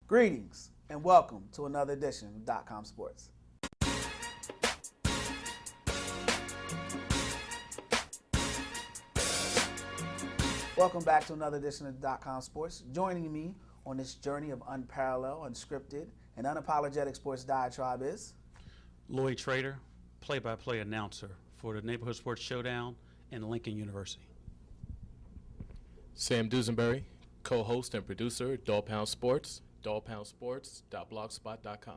Greetings and welcome to another edition of ComSports. Welcome back to another edition of ComSports. Joining me on this journey of unparalleled, unscripted, and unapologetic sports diatribe is Lloyd, play-by-play announcer for the Neighborhood Sports Showdown and Lincoln University. Sam Dusenbury, co-host and producer, Dogg Sports, dogpoundsports.blogspot.com.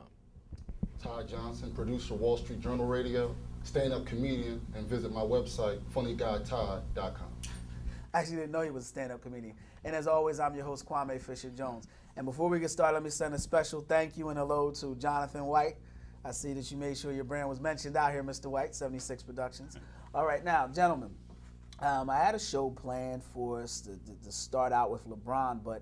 Ty Johnson, producer, Wall Street Journal Radio, stand-up comedian, and visit my website, funnyguyty.com. I actually didn't know he was a stand-up comedian. And as always, I'm your host, Kwame Fisher-Jones. And before we get started, let me send a special thank you and hello to Jonathan White. I see that you made sure your brand was mentioned out here, Mr. White, 76 Productions. All right, now, gentlemen, I had a show planned for us to start out with LeBron, but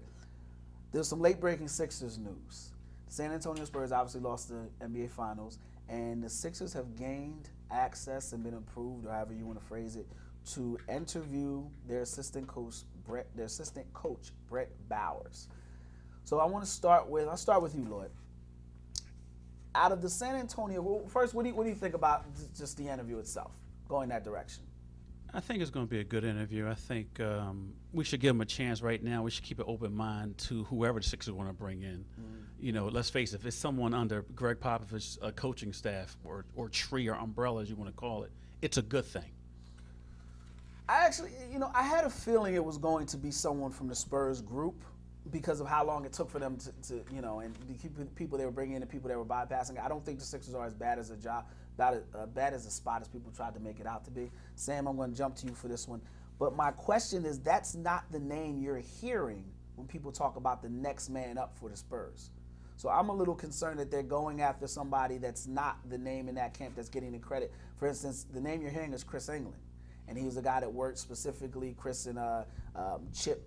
there's some late-breaking Sixers news. The San Antonio Spurs obviously lost the NBA Finals, and the Sixers have gained access and been approved, or however you want to phrase it, to interview their assistant coach, Brett Bowers. So I'll start with you, Lloyd. Out of the San Antonio, first, what do you think about just the interview itself, going that direction? I think it's going to be a good interview. I think we should give them a chance right now. We should keep an open mind to whoever the Sixers want to bring in. You know, let's face it, if it's someone under Greg Popovich's coaching staff or tree or umbrella, as you want to call it, it's a good thing. I had a feeling it was going to be someone from the Spurs group because of how long it took for them to and the people they were bringing in and people they were bypassing. I don't think the Sixers are as bad as bad as a spot as people tried to make it out to be. Sam, I'm going to jump to you for this one. But my question is, that's not the name you're hearing when people talk about the next man up for the Spurs. So I'm a little concerned that they're going after somebody that's not the name in that camp that's getting the credit. For instance, the name you're hearing is Chris England. And he was a guy that worked specifically, Chris and Chip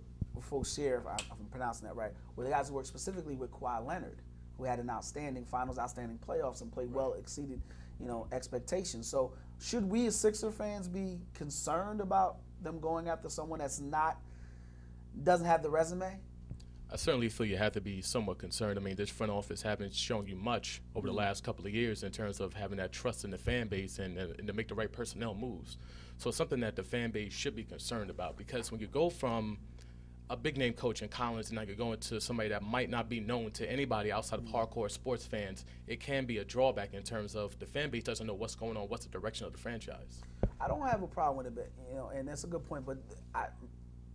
Faucier, if I'm pronouncing that right, were the guys who worked specifically with Kawhi Leonard, who had an outstanding finals, outstanding playoffs, and played well, exceeded expectations. So should we as Sixer fans be concerned about them going after someone doesn't have the resume? I certainly feel you have to be somewhat concerned. I mean, this front office haven't shown you much over the last couple of years in terms of having that trust in the fan base and to make the right personnel moves. So it's something that the fan base should be concerned about, because when you go from a big-name coach in Collins and now you're going to somebody that might not be known to anybody outside of hardcore sports fans, it can be a drawback in terms of the fan base doesn't know what's going on, what's the direction of the franchise. I don't have a problem with it, and that's a good point, but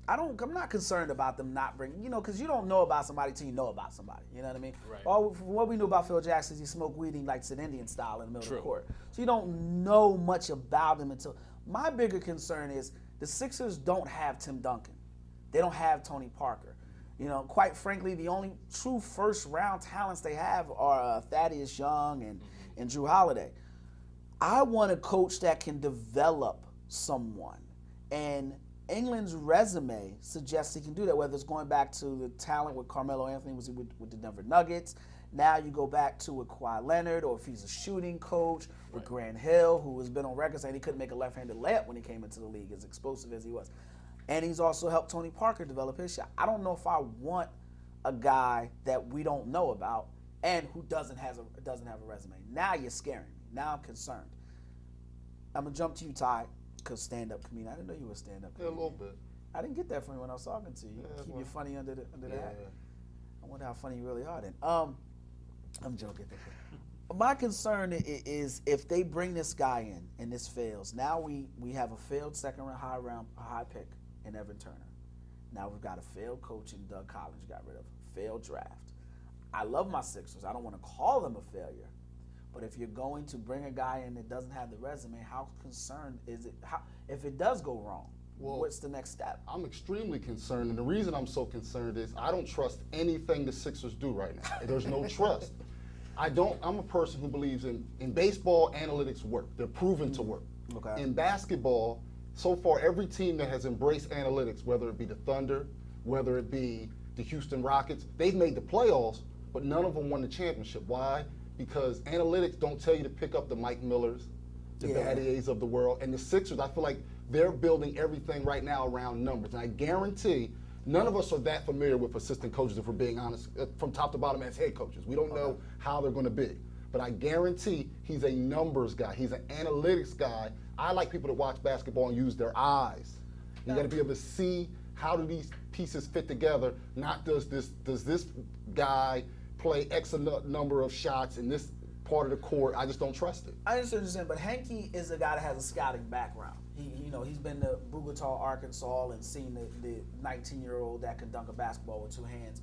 I'm not concerned about them not bringing, because you don't know about somebody till you know about somebody. You know what I mean? Right. From what we knew about Phil Jackson is he smoked weed, he likes an Indian style in the middle of the court. So you don't know much about him until. My bigger concern is the Sixers don't have Tim Duncan. They don't have Tony Parker. Quite frankly, the only true first-round talents they have are Thaddeus Young and Drew Holiday. I want a coach that can develop someone, and England's resume suggests he can do that, whether it's going back to the talent with Carmelo Anthony was with the Denver Nuggets. Now you go back to with Kawhi Leonard, or if he's a shooting coach with Grant Hill, who has been on record saying he couldn't make a left-handed layup when he came into the league, as explosive as he was. And he's also helped Tony Parker develop his shot. I don't know if I want a guy that we don't know about and who doesn't have a resume. Now you're scaring me. Now I'm concerned. I'm going to jump to you, Ty, because stand-up comedian. I didn't know you were a stand-up comedian. Yeah, a little bit. I didn't get that from you when I was talking to you. Yeah, Keep you funny under the hat. Yeah. I wonder how funny you really are then. I'm joking. My concern is if they bring this guy in and this fails, now we have a failed second-round, high pick in Evan Turner. Now we've got a failed coach in Doug Collins got rid of, failed draft. I love my Sixers. I don't want to call them a failure. But if you're going to bring a guy in that doesn't have the resume, how concerned is it? If it does go wrong, what's the next step? I'm extremely concerned, and the reason I'm so concerned is I don't trust anything the Sixers do right now. There's no trust. I'm a person who believes in baseball, analytics work. They're proven to work. Okay. In basketball, so far every team that has embraced analytics, whether it be the Thunder, whether it be the Houston Rockets, they've made the playoffs, but none of them won the championship. Why? Because analytics don't tell you to pick up the Mike Millers, the Battiers of the world. And the Sixers, I feel like they're building everything right now around numbers. And I guarantee None of us are that familiar with assistant coaches, if we're being honest, from top to bottom as head coaches. We don't know how they're going to be. But I guarantee he's a numbers guy. He's an analytics guy. I like people to watch basketball and use their eyes. You got to be able to see how do these pieces fit together. Not does this guy play X number of shots in this part of the court. I just don't trust it. I understand what you're saying, but Henke is a guy that has a scouting background. He's been to Bogota, Arkansas, and seen the 19-year-old that can dunk a basketball with two hands.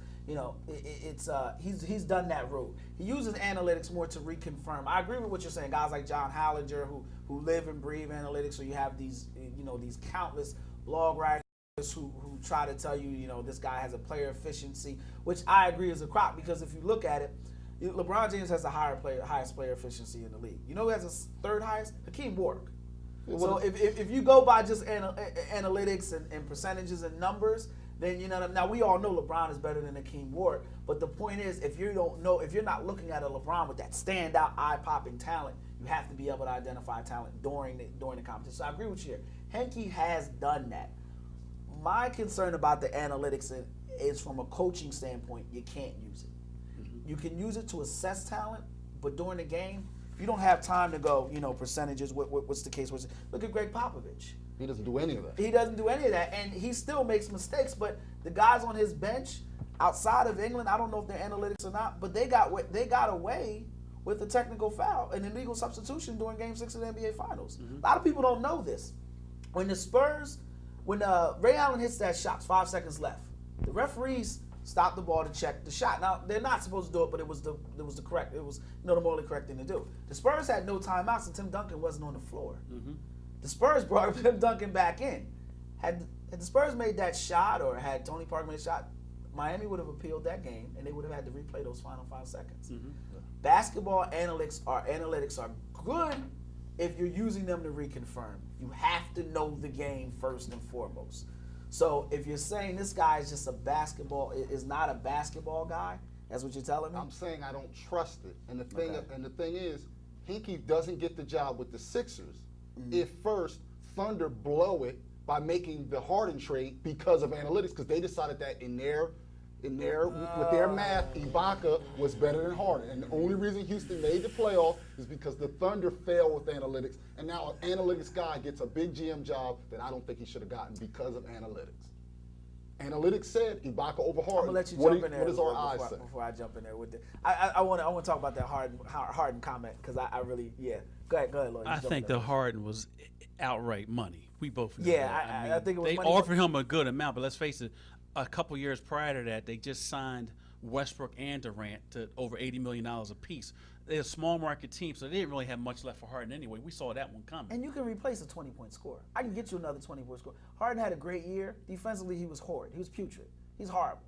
He's done that route. He uses analytics more to reconfirm. I agree with what you're saying. Guys like John Hallinger who live and breathe analytics. So you have these these countless blog writers who try to tell you this guy has a player efficiency, which I agree is a crock, because if you look at it, LeBron James has the highest player efficiency in the league. You know who has the third highest? Hakeem Warwick. So if you go by just analytics and percentages and numbers, then now we all know LeBron is better than Hakeem Warwick. But the point is, if you're not looking at a LeBron with that standout eye-popping talent, you have to be able to identify talent during the competition. So I agree with you here. Henke has done that. My concern about the analytics is from a coaching standpoint, you can't use it. You can use it to assess talent, but during the game, you don't have time to go, percentages. What's the case? Look at Greg Popovich. He doesn't do any of that. He doesn't do any of that, and he still makes mistakes. But the guys on his bench, outside of England, I don't know if they're analytics or not, but they got away with a technical foul, an illegal substitution during Game 6 of the NBA Finals. A lot of people don't know this. When Ray Allen hits that shot, 5 seconds left, the referees stop the ball to check the shot. Now, they're not supposed to do it, but it was the morally correct thing to do. The Spurs had no timeouts, and Tim Duncan wasn't on the floor. The Spurs brought Tim Duncan back in. Had the Spurs made that shot, or had Tony Parker made a shot, Miami would have appealed that game, and they would have had to replay those final 5 seconds. Basketball analytics are good if you're using them to reconfirm. You have to know the game first and foremost. So if you're saying this guy is just is not a basketball guy, that's what you're telling me? I'm saying I don't trust it. And the thing is, Henke doesn't get the job with the Sixers if first Thunder blow it by making the Harden trade because of analytics, because they decided that with their math, Ibaka was better than Harden. And the only reason Houston made the playoff is because the Thunder failed with analytics. And now an analytics guy gets a big GM job that I don't think he should have gotten because of analytics. Analytics said Ibaka over Harden. I'm gonna let you jump in there. What does our eyes say? Before I jump in there with it, I want to talk about that Harden comment, because I really Go ahead, Lloyd. I think the Harden was outright money. We both know Yeah, that. I think it was they money. offered him a good amount, but let's face it, a couple years prior to that, they just signed Westbrook and Durant to over $80 million apiece. They're a small market team, so they didn't really have much left for Harden anyway. We saw that one coming. And you can replace a 20-point scorer. I can get you another 20-point scorer. Harden had a great year. Defensively, he was horrid. He was putrid. He's horrible.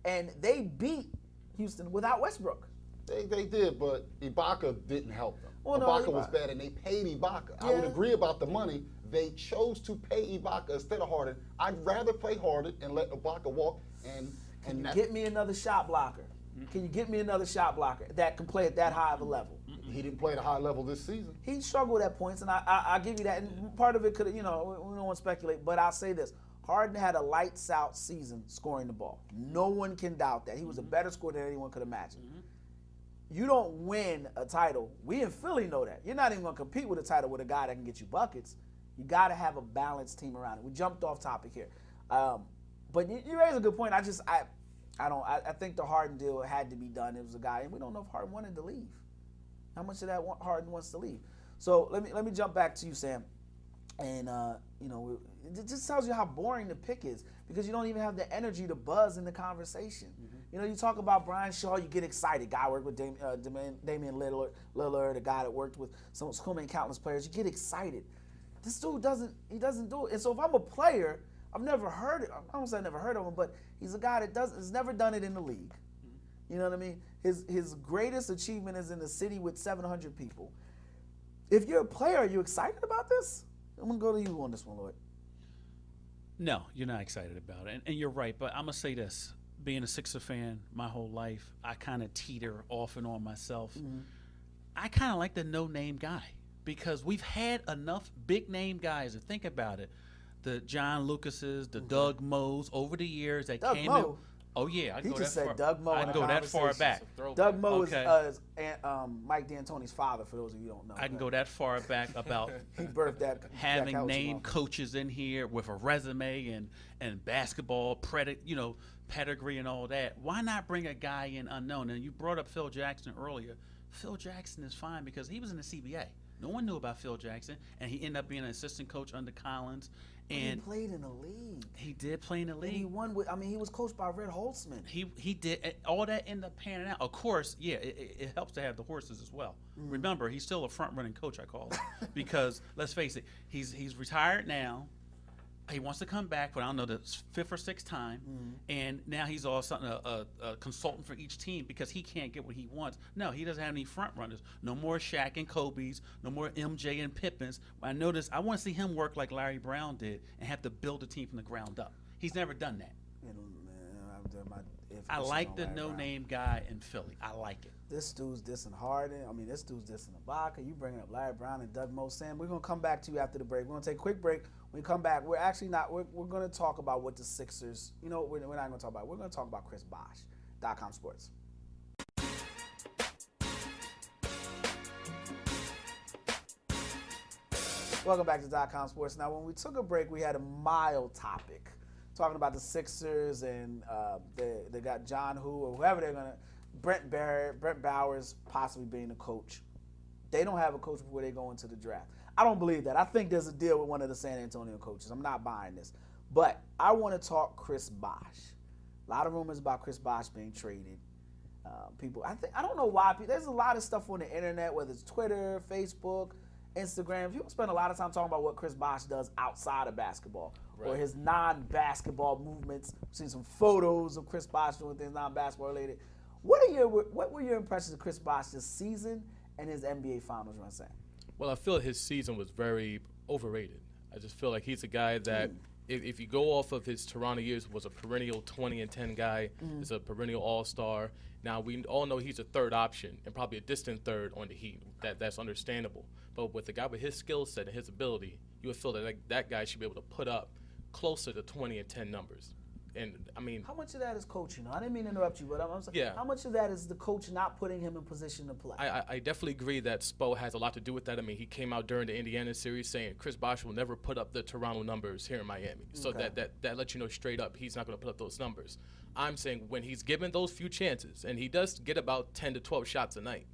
And they beat Houston without Westbrook. They did, but Ibaka didn't help them. Well, no, Ibaka was bad, and they paid Ibaka. I would agree about the money. They chose to pay Ibaka instead of Harden. I'd rather play Harden and let Ibaka walk. Can you get me another shot blocker? Can you get me another shot blocker that can play at that high of a level? He didn't play at a high level this season. He struggled at points, and I give you that. And part of it could, we don't want to speculate, but I'll say this. Harden had a lights-out season scoring the ball. No one can doubt that. He was a better scorer than anyone could imagine. You don't win a title. We in Philly know that. You're not even going to compete with a title with a guy that can get you buckets. You got to have a balanced team around it. We jumped off topic here. But you raise a good point. I think the Harden deal had to be done. It was a guy, and we don't know if Harden wanted to leave. How much of that Harden wants to leave? So let me jump back to you, Sam. And it just tells you how boring the pick is, because you don't even have the energy to buzz in the conversation. You talk about Brian Shaw, you get excited. Guy worked with Damian Lillard, a guy that worked with so many countless players. You get excited. This dude doesn't do it. And so if I'm a player, I've never heard it. I don't say I never heard of him, but he's a guy that has never done it in the league. You know what I mean? His greatest achievement is in a city with 700 people. If you're a player, are you excited about this? I'm going to go to you on this one, Lloyd. No, you're not excited about it. And you're right, but I'm going to say this. Being a Sixer fan my whole life, I kind of teeter off and on myself. I kind of like the no-name guy, because we've had enough big-name guys, and think about it. the John Lucases, the Doug Moes over the years that Doug came Moe? in. Oh yeah, I He go just that said far. Doug Moe in I a go that far conversation. back. Doug Moe Okay. is Mike D'Antoni's father, for those of you who don't know. I can go that far back about He birthed that. having that named coaches in here with a resume and basketball pedigree and all that. Why not bring a guy in unknown? And you brought up Phil Jackson earlier. Phil Jackson is fine because he was in the CBA. No one knew about Phil Jackson, and he ended up being an assistant coach under Collins. And he played in the league. he did play in the And league. he won with. I mean, he was coached by Red Holtzman. He did all that ended up panning out. Of course, yeah, it helps to have the horses as well. Remember, he's still a front running coach, I call it, because let's face it, he's retired now. He wants to come back, but I don't know the fifth or sixth time, and now he's all something a consultant for each team because he can't get what he wants. No, he doesn't have any front runners. No more Shaq and Kobe's. No more MJ and Pippins. I noticed I want to see him work like Larry Brown did and have to build a team from the ground up. He's never done that. I like the no-name guy in Philly. I like it. This dude's dissing Harden. I mean, this dude's dissing Ibaka. You bringing up Larry Brown and Doug Moe. Sam, we're gonna come back to you after the break. We're gonna take a quick break. When we come back, we're actually not. We're gonna talk about what the Sixers. You know, we're not gonna talk about. We're gonna talk about Chris Bosh. .comSports. Welcome back to .comSports. Now, when we took a break, we had a mild topic, talking about the Sixers and they got John Who or whoever they're gonna, Brent Bowers possibly being the coach. They don't have a coach before they go into the draft. I don't believe that. I think there's a deal with one of the San Antonio coaches. I'm not buying this, but I want to talk Chris Bosh. A lot of rumors about Chris Bosh being traded. I don't know why. There's a lot of stuff on the internet, whether it's Twitter, Facebook, Instagram. People spend a lot of time talking about what Chris Bosh does outside of basketball or his non-basketball movements. I've seen some photos of Chris Bosh doing things non-basketball related. What were your impressions of Chris Bosh this season and his NBA Finals run, Sam? Well, I feel his season was very overrated. I just feel like he's a guy that, if you go off of his Toronto years, was a perennial 20-10 guy. Is a perennial all-star. Now, we all know he's a third option and probably a distant third on the Heat. That's understandable. But with a guy with his skill set and his ability, you would feel that that guy should be able to put up closer to 20-10 numbers. And, I mean, how much of that is coaching? I didn't mean to interrupt you, but I'm saying, how much of that is the coach not putting him in position to play? I definitely agree that Spo has a lot to do with that. I mean, he came out during the Indiana series saying Chris Bosh will never put up the Toronto numbers here in Miami. So that lets you know straight up he's not going to put up those numbers. I'm saying when he's given those few chances, and he does get about 10 to 12 shots a night,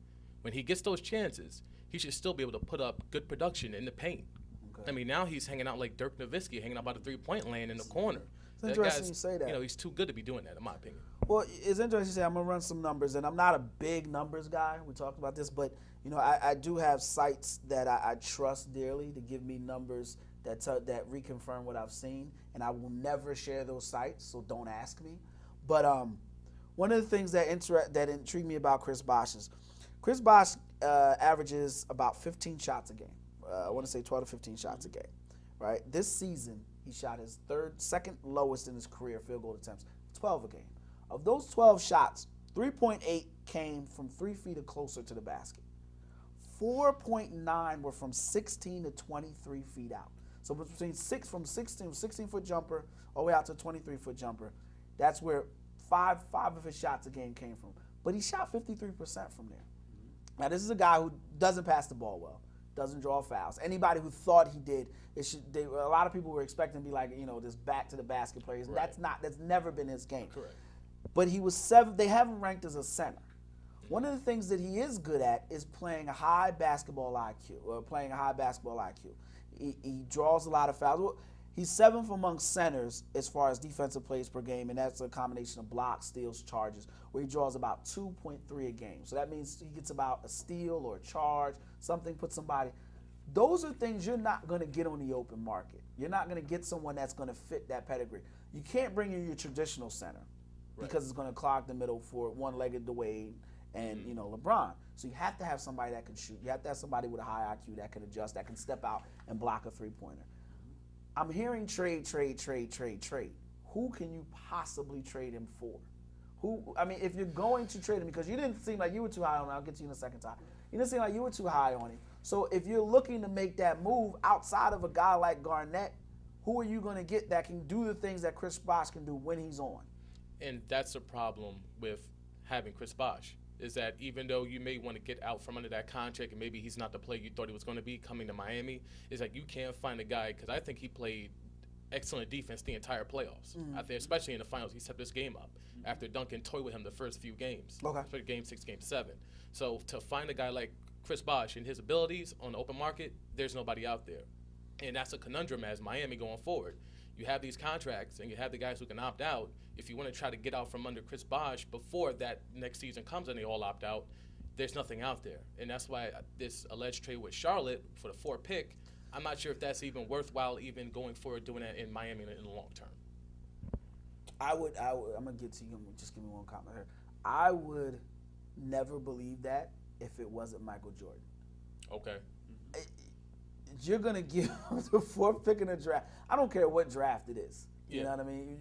when he gets those chances, he should still be able to put up good production in the paint. I mean, now he's hanging out like Dirk Nowitzki, hanging out by the three-point land in the corner. It's interesting you say that. You know, he's too good to be doing that, in my opinion. Well, it's interesting you say. I'm going to run some numbers, and I'm not a big numbers guy. We talked about this, but, you know, I do have sites that I trust dearly to give me numbers that reconfirm what I've seen, and I will never share those sites, so don't ask me. But one of the things that intrigued me about Chris Bosh is Chris Bosh averages about 15 shots a game. I want to say 12 to 15 shots a game, right? This season, he shot his second lowest in his career field goal attempts, 12 a game. Of those 12 shots, 3.8 came from 3 feet or closer to the basket. 4.9 were from 16 to 23 feet out. So between 16-foot jumper all the way out to a 23-foot jumper, that's where five of his shots a game came from. But he shot 53% from there. Now, this is a guy who doesn't pass the ball well, doesn't draw fouls. Anybody who thought he did, a lot of people were expecting to be like, you know, this back to the basket players. Right. That's never been his game. Correct. But he was 7th. They have him ranked as a center. One of the things that he is good at is playing a high basketball IQ. He draws a lot of fouls. He's 7th among centers as far as defensive plays per game, and that's a combination of blocks, steals, charges, where he draws about 2.3 a game. So that means he gets about a steal or a charge, something, put somebody. Those are things you're not going to get on the open market. You're not going to get someone that's going to fit that pedigree. You can't bring in your traditional center because it's going to clog the middle for one-legged Dwayne and you know LeBron. So you have to have somebody that can shoot. You have to have somebody with a high IQ that can adjust, that can step out and block a three-pointer. I'm hearing trade. Who can you possibly trade him for? If you're going to trade him, because you didn't seem like you were too high on him. I'll get to you in a second time. You didn't seem like you were too high on him. So if you're looking to make that move outside of a guy like Garnett, who are you going to get that can do the things that Chris Bosh can do when he's on? And that's a problem with having Chris Bosh, is that even though you may want to get out from under that contract and maybe he's not the player you thought he was going to be coming to Miami, is like you can't find a guy, because I think he played excellent defense the entire playoffs. I think especially in the finals, he set this game up after Duncan toyed with him the first few games, especially game 6, game 7. So to find a guy like Chris Bosh and his abilities on the open market, there's nobody out there. And that's a conundrum as Miami going forward. You have these contracts and you have the guys who can opt out. If you want to try to get out from under Chris Bosh before that next season comes and they all opt out, there's nothing out there. And that's why this alleged trade with Charlotte for the 4th pick, I'm not sure if that's even worthwhile even going forward doing that in Miami in the long term. I'm going to get to you. Just give me one comment here. I would never believe that if it wasn't Michael Jordan. Okay. You're going to give the 4th pick in the draft. I don't care what draft it is. You know what I mean?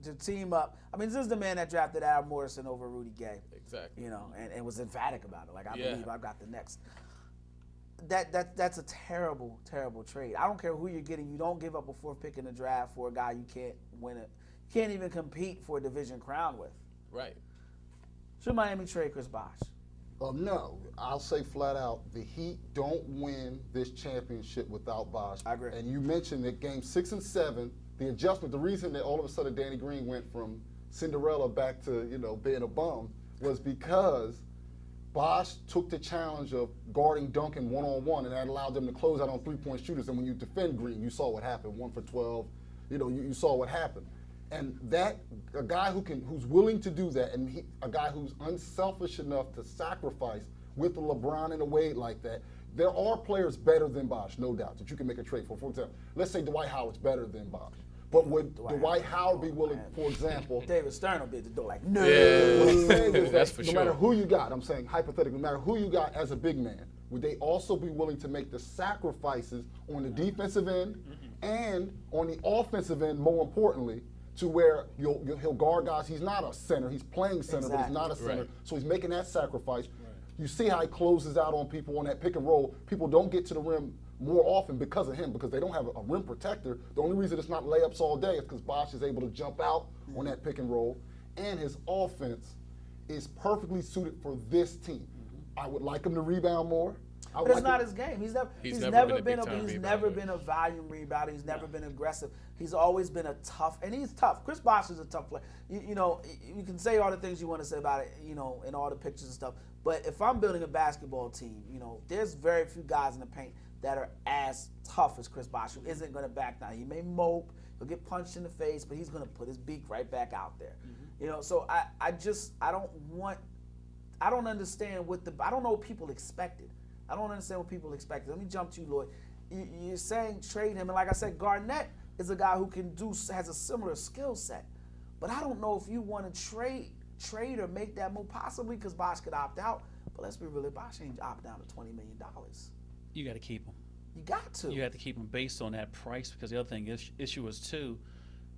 To team up. I mean, this is the man that drafted Al Morrison over Rudy Gay. Exactly. You know, and was emphatic about it. Like, I believe I've got the next. That's a terrible, terrible trade. I don't care who you're getting. You don't give up a 4th pick in the draft for a guy you can't win it. Can't even compete for a division crown with. Right. Should Miami trade Chris Bosh? No, I'll say flat out, the Heat don't win this championship without Bosh. I agree. And you mentioned that game 6 and 7, the adjustment, the reason that all of a sudden Danny Green went from Cinderella back to, being a bum was because Bosh took the challenge of guarding Duncan one-on-one, and that allowed them to close out on 3-point shooters. And when you defend Green, you saw what happened, 1 for 12. You saw what happened. And that, a guy who's willing to do that, and a guy who's unselfish enough to sacrifice with a LeBron and a Wade like that, there are players better than Bosh, no doubt, that you can make a trade for. For example, let's say Dwight Howard's better than Bosh. But would Dwight Howard be willing, for example? David Stern will be at the door like, no. What I'm saying is That's that for no matter who you got, I'm saying hypothetically, no matter who you got as a big man, would they also be willing to make the sacrifices on the defensive end and on the offensive end, more importantly, to where he'll guard guys? He's not a center. He's playing center, but he's not a center. Right. So he's making that sacrifice. You see how he closes out on people on that pick and roll. People don't get to the rim more often because of him, because they don't have a rim protector. The only reason it's not layups all day is because Bosh is able to jump out on that pick and roll. And his offense is perfectly suited for this team. I would like him to rebound more. But it's not his game. He's never been a volume rebounder. He's never been aggressive. He's always been a tough, and he's tough. Chris Bosh is a tough player. You can say all the things you want to say about it, in all the pictures and stuff. But if I'm building a basketball team, there's very few guys in the paint that are as tough as Chris Bosh, who isn't going to back down. He may mope, he'll get punched in the face, but he's going to put his beak right back out there. So I don't understand I don't know what people expected. I don't understand what people expected. Let me jump to you, Lloyd. You're saying trade him, and like I said, Garnett is a guy who has a similar skill set. But I don't know if you want to trade or make that move, possibly because Bosh could opt out. But let's be real, Bosh ain't opt down to $20 million. You got to keep him. You got to. You have to keep him based on that price, because the other thing issue is too,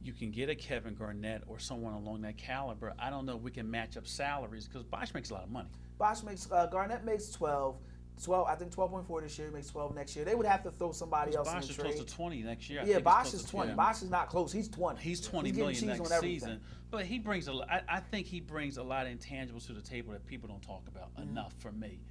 you can get a Kevin Garnett or someone along that caliber. I don't know if we can match up salaries, because Bosh makes a lot of money. Garnett makes 12. I think 12.4 this year. He makes 12 next year. They would have to throw somebody else in the trade. Bosh is close to 20 next year. Yeah, Bosh is 20. Bosh is not close. He's 20. He's 20 million next season. But he brings I think he brings a lot of intangibles to the table that people don't talk about enough for me.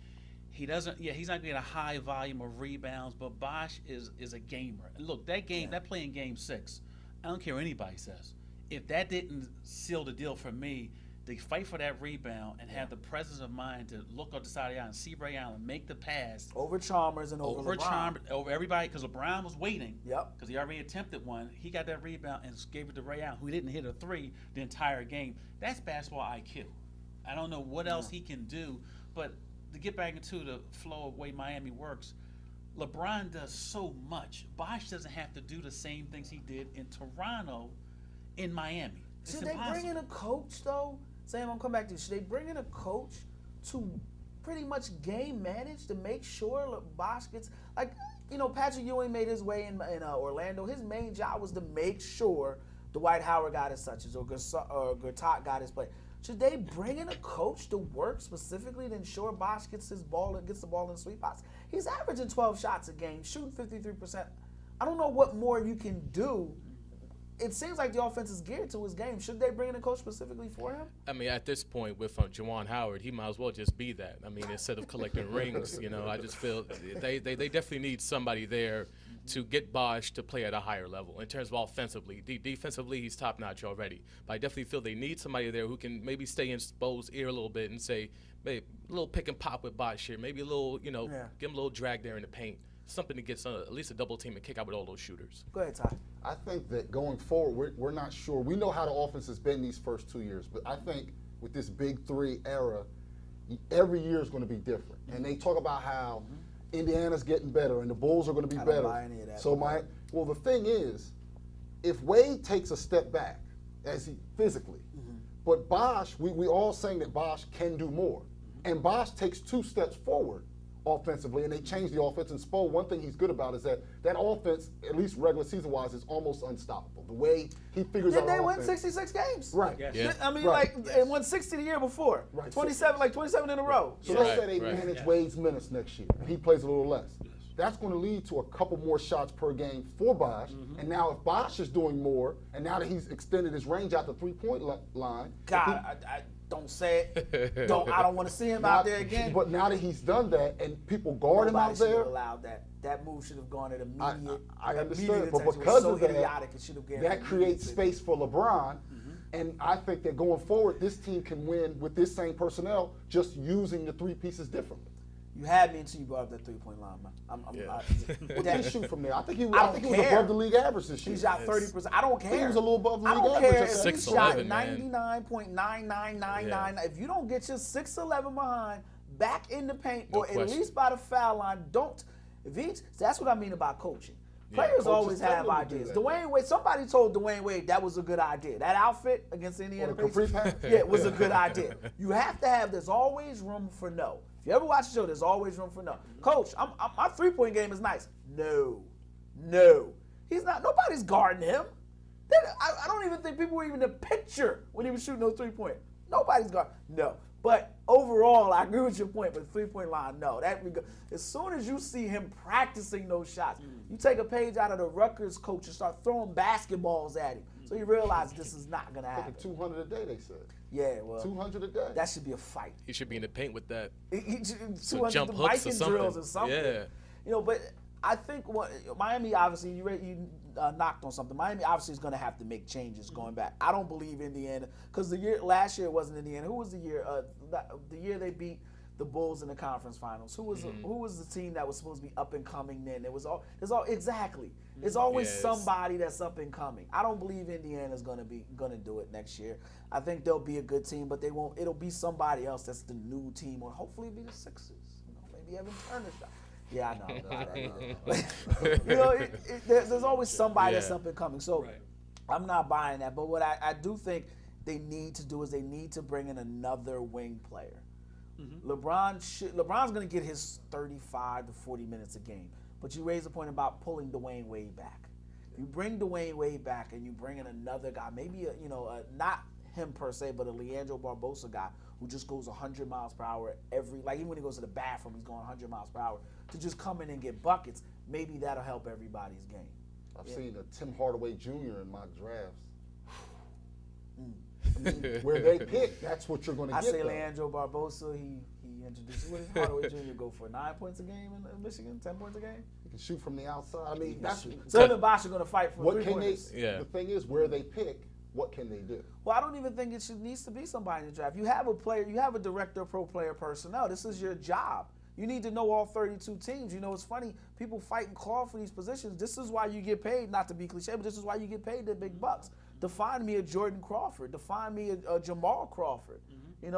He doesn't. Yeah, he's not getting a high volume of rebounds, but Bosh is a gamer. Look, that play in Game 6, I don't care what anybody says. If that didn't seal the deal for me, to fight for that rebound and have the presence of mind to look up the side of the island, see Ray Allen, make the pass. Over Chalmers and over LeBron. Over everybody, because LeBron was waiting. Yep. Because he already attempted one. He got that rebound and gave it to Ray Allen, who didn't hit a three the entire game. That's basketball IQ. I don't know what else he can do, but to get back into the flow of the way Miami works, LeBron does so much. Bosh doesn't have to do the same things he did in Toronto in Miami. Should they bring in a coach, though? Sam, I'm coming back to you. Should they bring in a coach to pretty much game manage to make sure Bosh gets, Patrick Ewing made his way in Orlando. His main job was to make sure Dwight Howard got his touches or Gertat got his play. Should they bring in a coach to work specifically to ensure Bosh gets the ball in the sweet spots? He's averaging 12 shots a game, shooting 53%. I don't know what more you can do. It seems like the offense is geared to his game. Should they bring in a coach specifically for him? I mean, at this point with Juwan Howard, he might as well just be that. I mean, instead of collecting rings, I just feel they definitely need somebody there to get Bosh to play at a higher level in terms of offensively. Defensively, he's top-notch already. But I definitely feel they need somebody there who can maybe stay in Spo's ear a little bit and say, maybe a little pick and pop with Bosh here. Maybe a little, give him a little drag there in the paint. Something to get at least a double team and kick out with all those shooters. Go ahead, Ty. I think that going forward, we're not sure. We know how the offense has been these first 2 years, but I think with this big three era, every year is going to be different. And they talk about how Indiana's getting better and the Bulls are going to be better. I don't buy any of that. So the thing is, if Wade takes a step back, as he physically, but Bosh, we all saying that Bosh can do more, and Bosh takes 2 steps forward offensively, and they change the offense. And Spo, one thing he's good about is that offense, at least regular season wise, is almost unstoppable. The way he figures out Did they win offense. 66 games? Right. Yes. Yeah. I mean, Right. they won 60 the year before. Right. 27 in a row. So Yeah. let's Right, say they right. manage Wade's minutes next year, and he plays a little less. That's going to lead to a couple more shots per game for Bosh. And now if Bosh is doing more, and now that he's extended his range out the three-point line. God, I don't say it. I don't want to see him out there again. But now that he's done that, and people guard him out Nobody should there, have allowed that. That move should have gone at immediate. I understand, immediate but attention. It was because so of that, idiotic, it should have given that creates immediate space for LeBron. And I think that going forward, this team can win with this same personnel, just using the 3 pieces differently. You had me until you brought up that 3-point line, man. What did he shoot from there? I think he was don't care. above the league average this year. He shot 30%. I don't I think he care. was a little above the I league don't average. care at if that. he 6'11", shot man. 99.9999. If you don't get your 6'11" behind back in the paint, No or at question. least by the foul line, don't. That's what I mean about coaching. Yeah, Players coaches always tell have them to do ideas. that. Dwayne Wade, somebody told Dwayne Wade that was a good idea. That outfit against Indiana the capri Pacers, pants? yeah, it was a good idea. You have to have, there's always room for no. If you ever watch the show, there's always room for no. Coach, my 3-point game is nice. No. He's not, nobody's guarding him. I don't even think people were even in the picture when he was shooting those 3-point. Nobody's guarding. No. But overall, I agree with your point, but the 3-point line, no. As soon as you see him practicing those shots, you take a page out of the Rutgers coach and start throwing backetballs at him. So you realize this is not going to happen. 200 a day, they said. Yeah, well, 200 a day. that should be a fight. He should be in the paint with that. Some jump hooks or Viking something. drills or something. Yeah. But I think Miami, obviously, you knocked on something. Miami obviously is going to have to make changes going back. I don't believe Indiana, because last year it wasn't Indiana. Who was the year? The year they beat the Bulls in the conference finals. Who was the team that was supposed to be up and coming then? Exactly. It's always Yes. somebody that's up and coming. I don't believe Indiana's going to do it next year. I think they'll be a good team, but they won't. It'll be somebody else that's the new team, or hopefully it'll be the Sixers. Maybe Evan Turner shot. Yeah, I know. There's always somebody that's up and coming. So I'm not buying that. But what I do think they need to do is they need to bring in another wing player. LeBron's going to get his 35 to 40 minutes a game. But you raise a point about pulling Dwayne Wade back. You bring Dwayne Wade back and you bring in another guy, maybe not him per se, but a Leandro Barbosa guy who just goes 100 miles per hour even when he goes to the bathroom, he's going 100 miles per hour to just come in and get buckets. Maybe that'll help everybody's game. I've seen a Tim Hardaway Jr. in mock drafts. I mean, where they pick, that's what you're going to I get. say though. Leandro Barbosa, he introduced, what did Hardaway Jr. go for? 9 points a game in Michigan? 10 points a game? He can shoot from the outside. I mean, that's So him and Bosh are going to fight for what three can they. pointers. Yeah. The thing is, where they pick, what can they do? Well, I don't even think it needs to be somebody in the draft. You have a player, you have a director of pro player personnel. This is your job. You need to know all 32 teams. It's funny, people fight and claw for these positions. This is why you get paid, not to be cliche, but this is why you get paid the big bucks. Define me a Jordan Crawford. Define me a Jamal Crawford.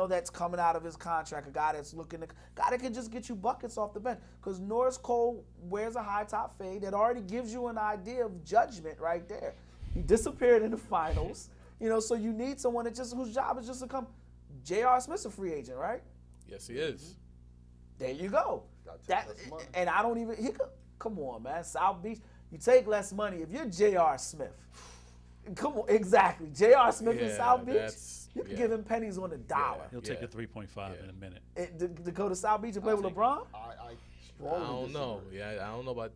That's coming out of his contract, a guy that's guy that can just get you buckets off the bench. Because Norris Cole wears a high top fade that already gives you an idea of judgment right there. He disappeared in the finals, so you need someone whose job is just to come. J.R. Smith's a free agent, right? Yes, he is. There you go. Gotta take less money. And I don't even, come on, man. South Beach, you take less money. If you're J.R. Smith, come on, exactly. J.R. Smith in Yeah, South Beach, that's- you can yeah. give him pennies on the dollar. He'll take Yeah. a 3.5 in a minute. To go to South Beach and play with LeBron? I I strongly don't know. disagree. Yeah, I don't know about.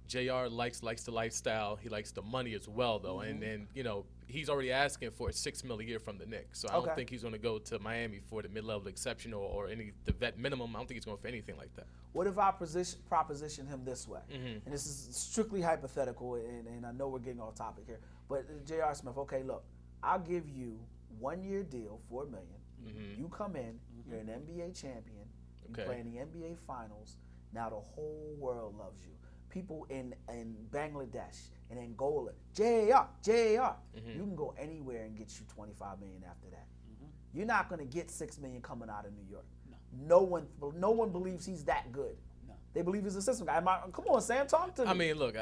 JR likes the lifestyle. He likes the money as well, though. And you know, he's already asking for $6 million a year from the Knicks. So I don't think he's going to go to Miami for the mid-level exception or the vet minimum. I don't think he's going for anything like that. What if I proposition him this way? And this is strictly hypothetical, and I know we're getting off topic here. But J.R. Smith, okay, look, I'll give you 1 year deal, $4 million. You come in, you're an NBA champion, you play in the NBA Finals. Now the whole world loves you. People in Bangladesh and Angola, JR. You can go anywhere and get you $25 million after that. You're not going to get $6 million coming out of New York. No one believes he's that good. No. They believe he's a system guy. Come on, Sam, talk to me. I mean, look,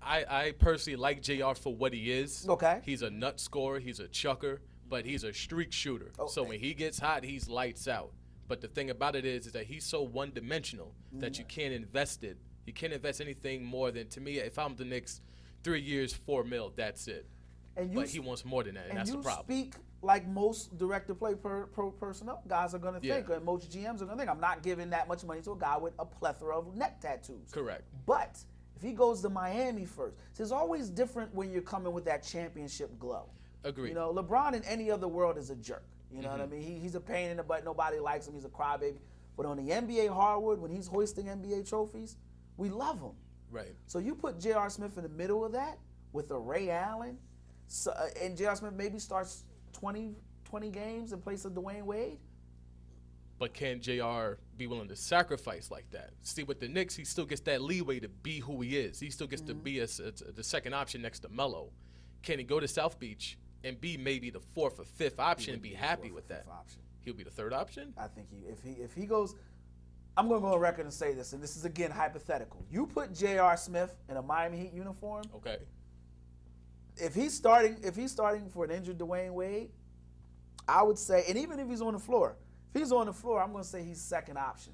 I personally like JR for what he is. Okay. He's a nut scorer. He's a chucker, but he's a streak shooter. Okay. So when he gets hot, he's lights out. But the thing about it is that he's so one-dimensional that you can't invest it. You can't invest anything more than, to me, if I'm the Knicks, 3 years, $4 million, that's it. But he wants more than that, and that's the problem. And you speak like most direct-to-play personnel guys are going to think, and most GMs are going to think, I'm not giving that much money to a guy with a plethora of neck tattoos. Correct. But if he goes to Miami first, it's always different when you're coming with that championship glow. Agreed. You know, LeBron in any other world is a jerk. You know what I mean? He's a pain in the butt. Nobody likes him. He's a crybaby. But on the NBA hardwood, when he's hoisting NBA trophies, we love him. Right. So you put J.R. Smith in the middle of that with a Ray Allen, and J.R. Smith maybe starts 20 games in place of Dwayne Wade. But can JR be willing to sacrifice like that? See, with the Knicks, he still gets that leeway to be who he is. He still gets to be the second option next to Melo. Can he go to South Beach and be maybe the fourth or fifth option and be happy with that? He'll be the third option? I think if he goes, I'm going to go on record and say this, and this is, again, hypothetical. You put J.R. Smith in a Miami Heat uniform. Okay. If he's starting for an injured Dwayne Wade, I would say, and even if he's on the floor, I'm going to say he's second option.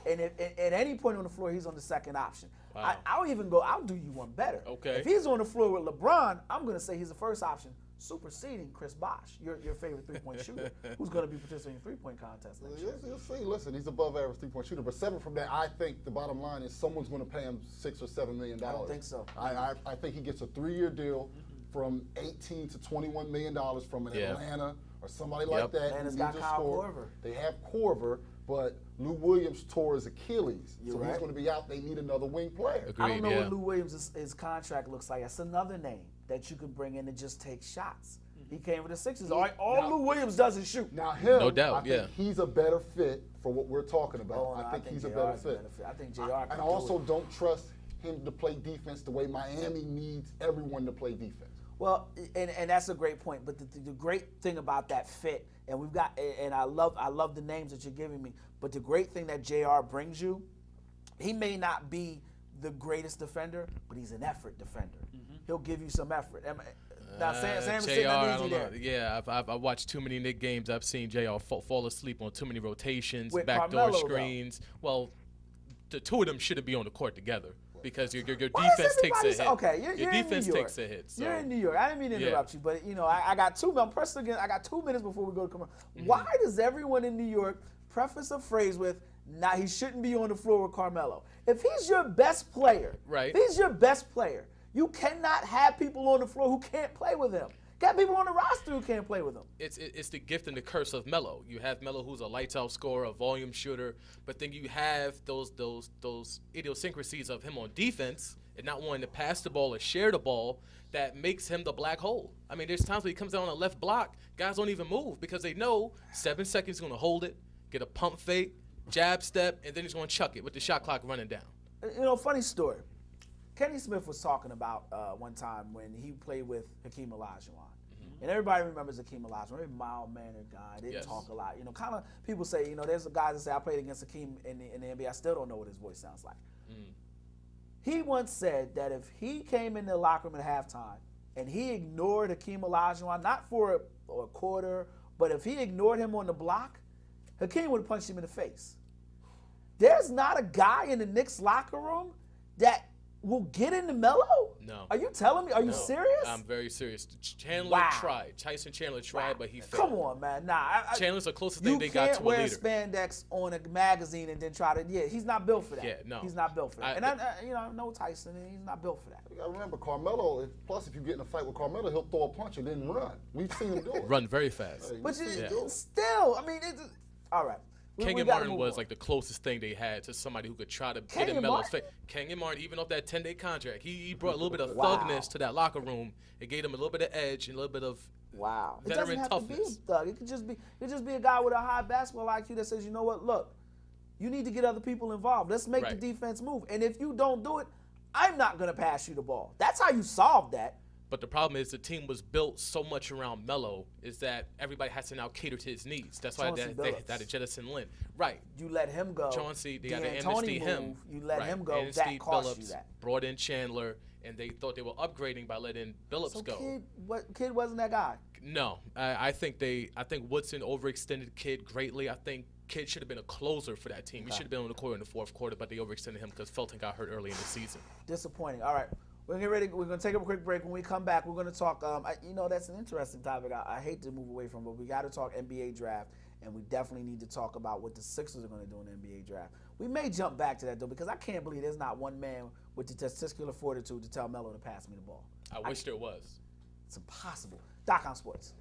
And if, at any point on the floor, he's on the second option. Wow. I'll do you one better. Okay. If he's on the floor with LeBron, I'm going to say he's the first option, superseding Chris Bosh, your favorite three-point shooter, who's going to be participating in three-point contest next year. You'll see. Listen, he's above average three-point shooter, but separate from that, I think the bottom line is someone's going to pay him $6 or $7 million. I don't think so. I think he gets a 3-year deal from $18 to $21 million from an Atlanta or somebody like that. Atlanta's got Kyle Korver. They have Korver, but Lou Williams tore his Achilles, he's going to be out. They need another wing player. Agreed, I don't know what Lou Williams' his contract looks like. That's another name that you can bring in and just take shots. He came with the Sixers. All Lou Williams does is shoot. Now him, no doubt, I think he's a better fit for what we're talking about. I think he's JR a better fit. I think JR And I also don't trust him to play defense the way Miami needs everyone to play defense. Well, and that's a great point. But the great thing about that fit, and we've got, and I love the names that you're giving me. But the great thing that JR brings you, he may not be the greatest defender, but he's an effort defender. He'll give you some effort. Now, Sam's sitting uneasy there. Yeah, I've watched too many Knicks games. I've seen JR fall asleep on too many rotations, with backdoor Carmelo, screens. Well, the two of them shouldn't be on the court together because your defense takes a hit. Okay, your defense takes a hit. So. You're in New York. I didn't mean to interrupt you, but I got 2 minutes. I'm pressed again. I got 2 minutes before we go to commercial. Why does everyone in New York preface a phrase with, "Nah, he shouldn't be on the floor with Carmelo"? If he's your best player, right? If he's your best player, you cannot have people on the floor who can't play with him. Got people on the roster who can't play with him. It's the gift and the curse of Melo. You have Melo, who's a lights-out scorer, a volume shooter, but then you have those idiosyncrasies of him on defense and not wanting to pass the ball or share the ball that makes him the black hole. I mean, there's times when he comes down on the left block, guys don't even move because they know 7 seconds he's going to hold it, get a pump fake, jab step, and then he's going to chuck it with the shot clock running down. Funny story. Kenny Smith was talking about one time when he played with Hakeem Olajuwon. And everybody remembers Hakeem Olajuwon, very mild-mannered guy, didn't talk a lot. Kind of people say, there's guys that say, I played against Hakeem in the NBA, I still don't know what his voice sounds like. He once said that if he came in the locker room at halftime and he ignored Hakeem Olajuwon, not for a quarter, but if he ignored him on the block, Hakeem would have punched him in the face. There's not a guy in the Knicks locker room that will get into Melo? No. Are you telling me? Are you No, serious? I'm very serious. Chandler Wow. tried. Tyson Chandler tried, but he failed. Come on, man. Nah. Chandler's the closest thing they got to a You can't wear leader. spandex on a magazine and then try to. Yeah, he's not built for that. Yeah, no. He's not built for that. I know Tyson, and he's not built for that. You gotta remember, Carmelo, plus if you get in a fight with Carmelo, he'll throw a punch and then run. We've seen him do it. Run very fast. Hey, But we've seen him do it. still, I mean, all right. Kenyon gotta Martin move was on. like the closest thing they had to somebody who could try to get Kenyon in Melo's Martin? face. Kenyon Martin, even off that 10-day contract, he brought a little bit of Wow. thugness to that locker room. It gave him a little bit of edge and a little bit of Wow. It veteran doesn't have to be toughness. a thug. It could just be a guy with a high basketball IQ that says, you know what, look, you need to get other people involved. Let's make the Right. defense move. And if you don't do it, I'm not going to pass you the ball. That's how you solve that. But the problem is the team was built so much around Melo is that everybody has to now cater to his needs. That's why Chauncey they Billups. had to jettison Lynn. Right. You let him go. Chauncey, they had to D'Antoni amnesty him. move, you let Right. him go. Amnesty That cost you Billups, that. brought in Chandler, and they thought they were upgrading by letting Billups So go. Kid wasn't that guy. No, I think Woodson overextended Kid greatly. I think Kid should have been a closer for that team. He should have been on the court in the fourth quarter, but they overextended him because Felton got hurt early in the season. Disappointing. All right. We're gonna get ready. We're gonna take a quick break. When we come back, we're gonna talk. That's an interesting topic. I hate to move away from, but we got to talk NBA draft, and we definitely need to talk about what the Sixers are gonna do in the NBA draft. We may jump back to that though, because I can't believe there's not one man with the testicular fortitude to tell Melo to pass me the ball. I wish there was. It's impossible. Dogg on Sports.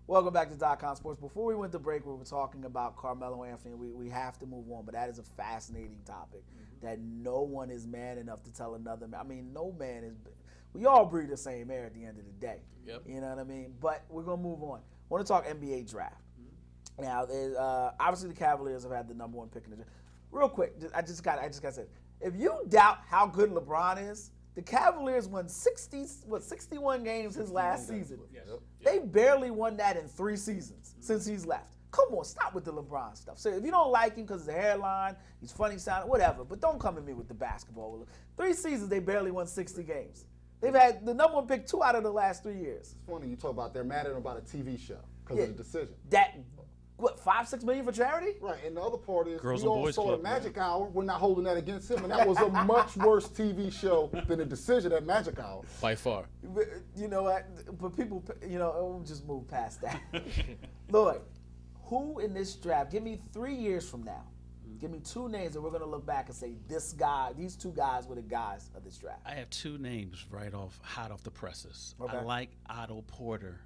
Welcome back to .com Sports. Before we went to break, we were talking about Carmelo Anthony. We have to move on, but that is a fascinating topic that no one is man enough to tell another man. I mean, no man is. We all breathe the same air at the end of the day. Yep. You know what I mean? But we're going to move on. I want to talk NBA draft. Now, obviously the Cavaliers have had the number one pick in the draft. Real quick, I just got to say, if you doubt how good LeBron is, the Cavaliers won 61 games his last season. Yes. They barely won that in 3 seasons since he's left. Come on, stop with the LeBron stuff. So if you don't like him because of the hairline, he's funny sounding, whatever, but don't come at me with the basketball. 3 seasons, they barely won 60 games. They've had the number one pick 2 out of the last 3 years. It's funny you talk about they're mad at him about a TV show because of the decision. That, what, $5-6 million for charity? Right, and the other part is Girls we and all Boys saw Club, the Magic Hour. We're not holding that against him, and that was a much worse TV show than the decision at Magic Hour. By far. You know what? But people, we'll just move past that. Lloyd, who in this draft, give me 3 years from now, give me 2 names that we're going to look back and say, these 2 guys were the guys of this draft. I have 2 names hot off the presses. Okay. I like Otto Porter.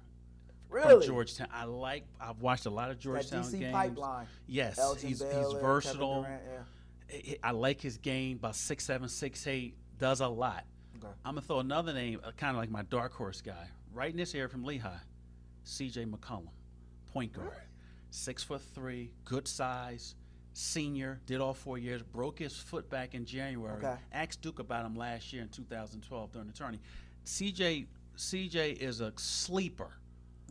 Really? From Georgetown. I've watched a lot of Georgetown DC games. pipeline. Yes, Elgin he's Baylor, versatile. Kevin Durant, I like his game, about 6'7", 6'8", does a lot. Okay. I'm going to throw another name, kind of like my dark horse guy, right in this area from Lehigh, C.J. McCollum, point guard. 6'3", good size, senior, did all 4 years, broke his foot back in January. Okay. Asked Duke about him last year in 2012 during the tourney. CJ is a sleeper.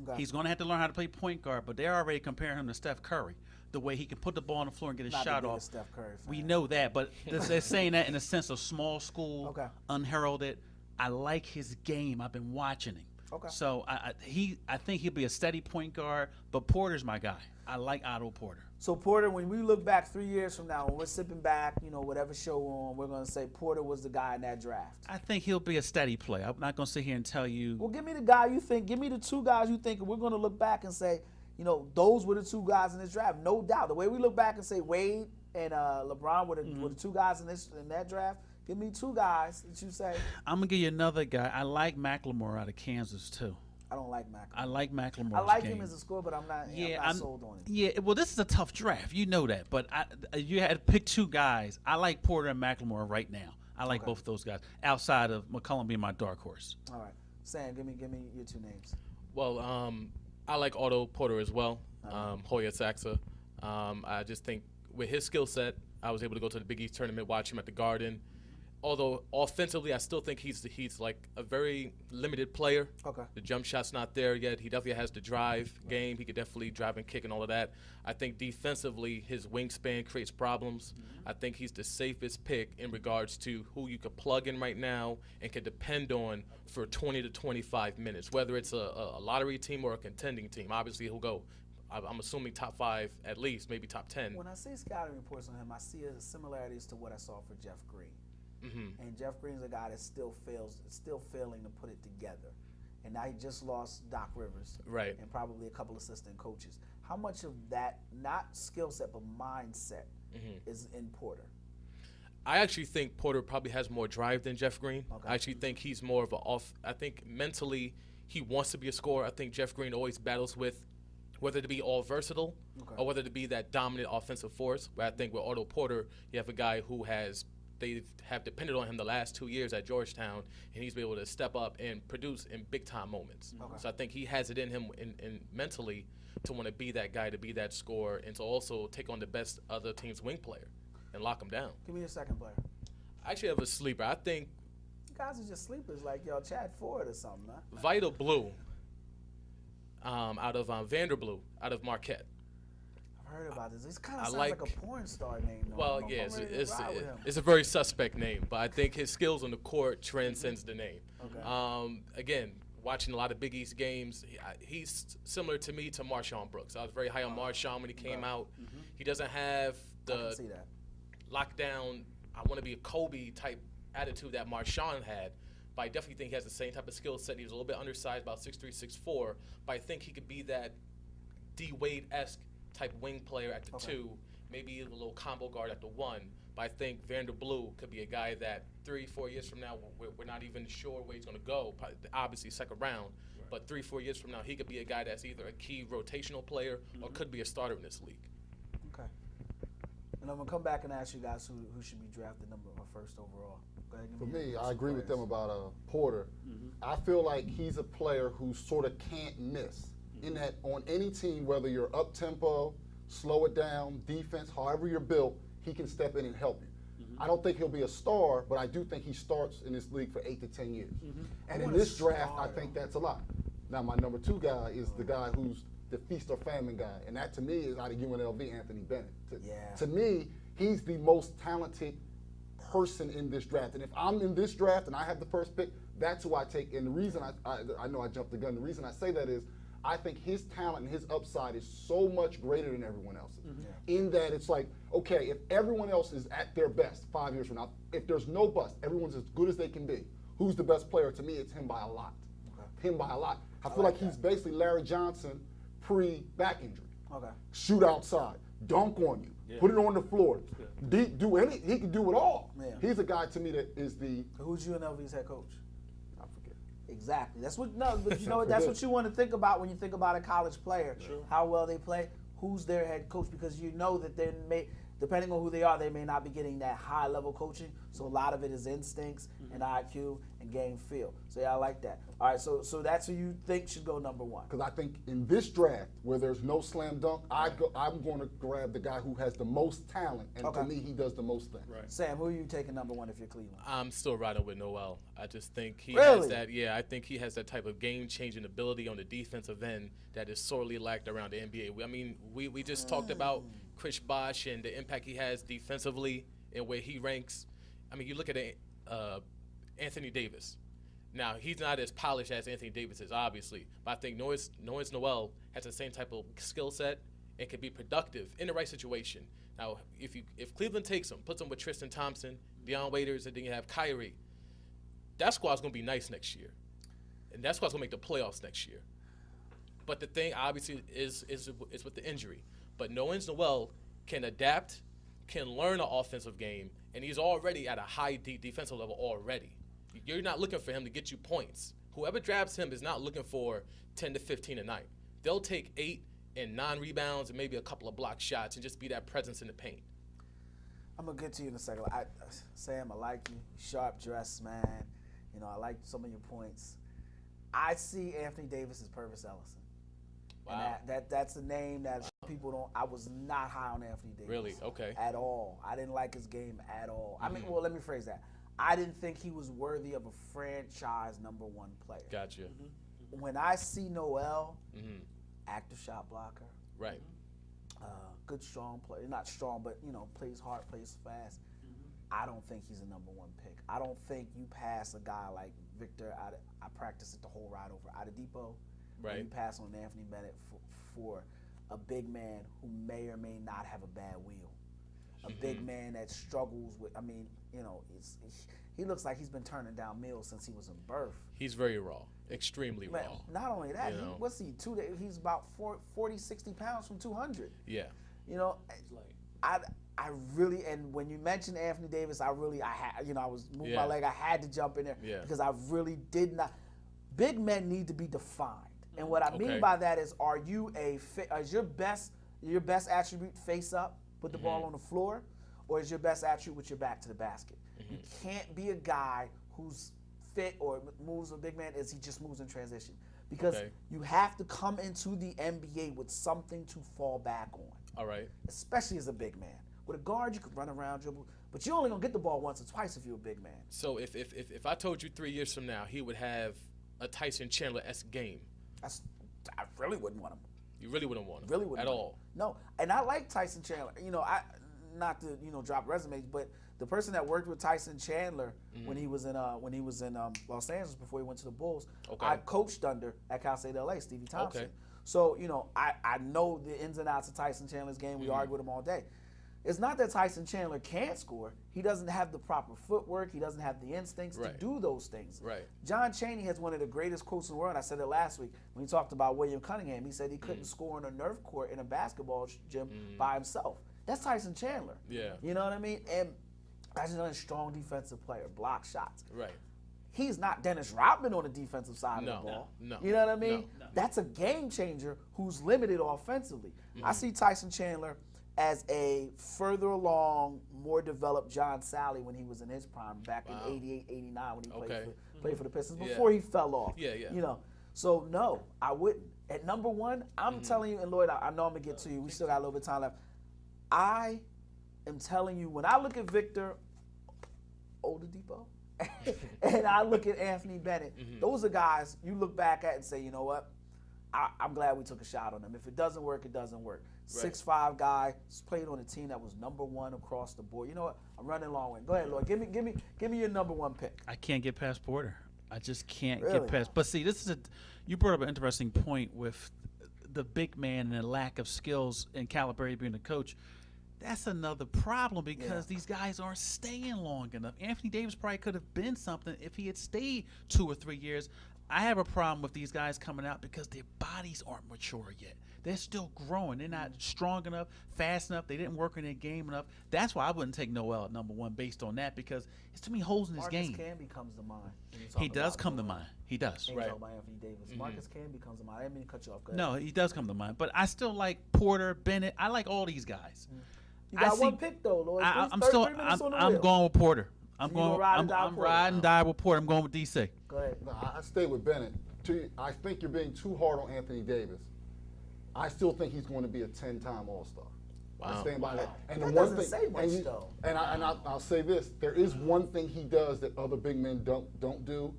Okay. He's going to have to learn how to play point guard, but they're already comparing him to Steph Curry, the way he can put the ball on the floor and get his Not the shot biggest off. Steph Curry fan. We know that, but they're saying that in a sense of small school, Okay. unheralded. I like his game. I've been watching him. Okay. So I think he'll be a steady point guard, but Porter's my guy. I like Otto Porter. So Porter, when we look back 3 years from now, when we're sipping back, whatever show we're on, we're going to say Porter was the guy in that draft. I think he'll be a steady player. I'm not going to sit here and tell you. Well, give me the guy you think. Give me the 2 guys you think. We're going to look back and say, those were the 2 guys in this draft. No doubt. The way we look back and say Wade and LeBron were the 2 guys in that draft. Give me 2 guys that you say. I'm going to give you another guy. I like McLemore out of Kansas, too. I don't like McLemore. I like McLemore's I like game. him as a scorer, but I'm not sold on him. Yeah, well, this is a tough draft. You know that. But you had to pick 2 guys. I like Porter and McLemore right now. I like both of those guys, outside of McCollum being my dark horse. All right. Sam, give me your 2 names. Well, I like Otto Porter as well. Hoya Saxa. I just think with his skill set, I was able to go to the Big East tournament, watch him at the Garden. Although offensively, I still think he's like a very limited player. Okay. The jump shot's not there yet. He definitely has the drive game. He could definitely drive and kick and all of that. I think defensively, his wingspan creates problems. I think he's the safest pick in regards to who you could plug in right now and can depend on for 20 to 25 minutes, whether it's a lottery team or a contending team. Obviously, he'll go I'm assuming top 5 at least, maybe top 10. When I see scouting reports on him, I see similarities to what I saw for Jeff Green. And Jeff Green's a guy that still failing to put it together. And now he just lost Doc Rivers, Right. and probably a couple assistant coaches. How much of that, not skill set, but mindset, is in Porter? I actually think Porter probably has more drive than Jeff Green. Okay. I actually think he's more of I think mentally he wants to be a scorer. I think Jeff Green always battles with whether to be all versatile or whether to be that dominant offensive force. But I think with Otto Porter, you have a guy who they have depended on him the last 2 years at Georgetown, and he's been able to step up and produce in big-time moments. So I think he has it in him in mentally to want to be that guy, to be that scorer, and to also take on the best other team's wing player and lock him down. Give me your second player. I actually have a sleeper. I think You guys are just sleepers like y'all Chad Ford or something, huh? Vital Blue out of Vanderblue, out of Marquette. I've heard about this. This kind of I sounds like- like a porn star name, though. Well, I don't know yeah, if I'm ready to ride with him. it's a very suspect name, but I think his skills on the court transcends the name. Okay. Again, watching a lot of Big East games, he's similar to me to Marshawn Brooks. I was very high on Marshawn when he came out. He doesn't have I can the see that. lockdown, I want to be a Kobe type attitude that Marshawn had. But I definitely think he has the same type of skill set. He was a little bit undersized, about 6'3", 6'4", but I think he could be that D. Wade-esque type wing player at the 2, maybe a little combo guard at the 1. But I think Vanderblue could be a guy that 3-4 years from now, we're not even sure where he's going to go, probably, obviously second round, but 3-4 years from now, he could be a guy that's either a key rotational player or could be a starter in this league. Okay. And I'm going to come back and ask you guys who should be drafted first overall. Go ahead, give For me me, your I agree with them players. about Porter. I feel like he's a player who sort of can't miss. In that on any team, whether you're up tempo, slow it down, defense, however you're built, he can step in and help you. I don't think he'll be a star, but I do think he starts in this league for 8 to 10 years. And in this draft, I think that's a lot. Now, my number 2 guy is the guy who's the feast or famine guy, and that to me is out of UNLV, Anthony Bennett. To me, he's the most talented person in this draft. And if I'm in this draft and I have the first pick, that's who I take. And the reason I know I jumped the gun, the reason I say that is I think his talent and his upside is so much greater than everyone else's. In that it's like, okay, if everyone else is at their best 5 years from now, if there's no bust, everyone's as good as they can be, who's the best player? To me, it's him by a lot. Him by a lot. I feel like he's basically Larry Johnson pre-back injury. Shoot outside, dunk on you, put it on the floor, he can do it all. He's a guy to me that is the. Who's UNLV's head coach? I forget. Exactly. That's what. No, but you know what? That's what you want to think about when you think about a college player. How well they play. Who's their head coach? Because you know that they may, depending on who they are, they may not be getting that high level coaching. So a lot of it is instincts and IQ and game feel. So yeah, I like that. All right, so that's who you think should go number 1. Because I think in this draft, where there's no slam dunk, I'm going to grab the guy who has the most talent, and to me, he does the most things. Sam, who are you taking number 1 if you're Cleveland? I'm still riding with Noel. I just think he Really? has that. Yeah, I think he has that type of game-changing ability on the defensive end that is sorely lacked around the NBA. I mean, we just talked about Chris Bosh and the impact he has defensively and where he ranks. I mean, you look at Anthony Davis. Now, he's not as polished as Anthony Davis is, obviously, but I think Noel has the same type of skill set and can be productive in the right situation. Now, if Cleveland takes him, puts him with Tristan Thompson, Deion Waiters, and then you have Kyrie, that squad's going to be nice next year. And that squad's going to make the playoffs next year. But the thing, obviously, is with the injury. But Noel can adapt, can learn an offensive game, and he's already at a high defensive level already. You're not looking for him to get you points. Whoever drafts him is not looking for 10 to 15 a night. They'll take 8 and 9 rebounds and maybe a couple of block shots and just be that presence in the paint. I'm going to get to you in a second. Sam, I like you. Sharp dress, man. You know, I like some of your points. I see Anthony Davis as Purvis Ellison. Wow. And that's a name that people don't. I was not high on Anthony Davis. Really? Okay. At all. I didn't like his game at all. I mean, well, let me phrase that. I didn't think he was worthy of a franchise number 1 player. Gotcha. When I see Noel, active shot blocker, Right. good strong player. Not strong, but you know, plays hard, plays fast. I don't think he's a number 1 pick. I don't think you pass a guy like Victor. I practiced it the whole ride over out of Depot. Right. You pass on Anthony Bennett for a big man who may or may not have a bad wheel. A big man that struggles with, he looks like he's been turning down meals since he was in birth. He's very raw, extremely Man, raw. not only that, You know? what's he, he's about 40, 60 pounds from 200. Yeah. You know, I really, and when you mentioned Anthony Davis, I was moving my leg, I had to jump in there because I really did not. Big men need to be defined. And what I mean by that is, are you is your best attribute face up, put the ball on the floor, or is your best attribute with your back to the basket? You can't be a guy who's fit or moves a big man as he just moves in transition. Because you have to come into the NBA with something to fall back on. All right. Especially as a big man. With a guard, you could run around, dribble, but you're only going to get the ball once or twice if you're a big man. So if I told you 3 years from now he would have a Tyson Chandler-esque game. I really wouldn't want him. You really wouldn't want him Really wouldn't at want all. him. No, and I like Tyson Chandler. Not to drop resumes, but the person that worked with Tyson Chandler when he was in Los Angeles before he went to the Bulls, I coached under at Cal State LA, Stevie Thompson. Okay. So I know the ins and outs of Tyson Chandler's game. We argue with him all day. It's not that Tyson Chandler can't score. He doesn't have the proper footwork. He doesn't have the instincts to do those things. Right. John Chaney has one of the greatest quotes in the world. I said it last week when he talked about William Cunningham. He said he couldn't score on a Nerf court in a basketball gym by himself. That's Tyson Chandler. Yeah. You know what I mean? And Tyson Chandler is a strong defensive player, block shots. Right. He's not Dennis Rodman on the defensive side of the ball. No. You know what I mean? No. That's a game changer who's limited offensively. I see Tyson Chandler as a further along, more developed John Sally when he was in his prime back in 88, 89 when he played for the Pistons before he fell off. Yeah. So no, I wouldn't. At number one, I'm telling you, and Lloyd, I know I'm going to get to you. We still got a little bit of time left. I am telling you, when I look at Victor Oladipo and I look at Anthony Bennett, those are guys you look back at and say, you know what? I'm glad we took a shot on them. If it doesn't work, it doesn't work. 6'5" guy, played on a team that was number one across the board. You know what? I'm running long way. Go ahead, Lloyd. Give me your number one pick. I can't get past Porter. I just can't get past. But see, you brought up an interesting point with the big man and the lack of skills and calibrated being a coach. That's another problem because these guys aren't staying long enough. Anthony Davis probably could have been something if he had stayed 2 or 3 years. I have a problem with these guys coming out because their bodies aren't mature yet. They're still growing. They're not strong enough, fast enough. They didn't work in their game enough. That's why I wouldn't take Noel at number one based on that because it's too many holes in his game. Marcus Camby comes to mind. He does come to mind. He does. Right. About Anthony Davis. Marcus Camby comes to mind. I didn't mean to cut you off. Go ahead. No, he does come to mind. But I still like Porter, Bennett. I like all these guys. You got one pick though, Lloyd. I'm going with Porter. I'm ride and die with Porter. I'm going with DC. Go ahead. No, I stay with Bennett. I think you're being too hard on Anthony Davis. I still think he's going to be a 10-time All-Star. Wow. I stand by that. And that the one doesn't thing, say much, though. And I'll say this: there is one thing he does that other big men don't do.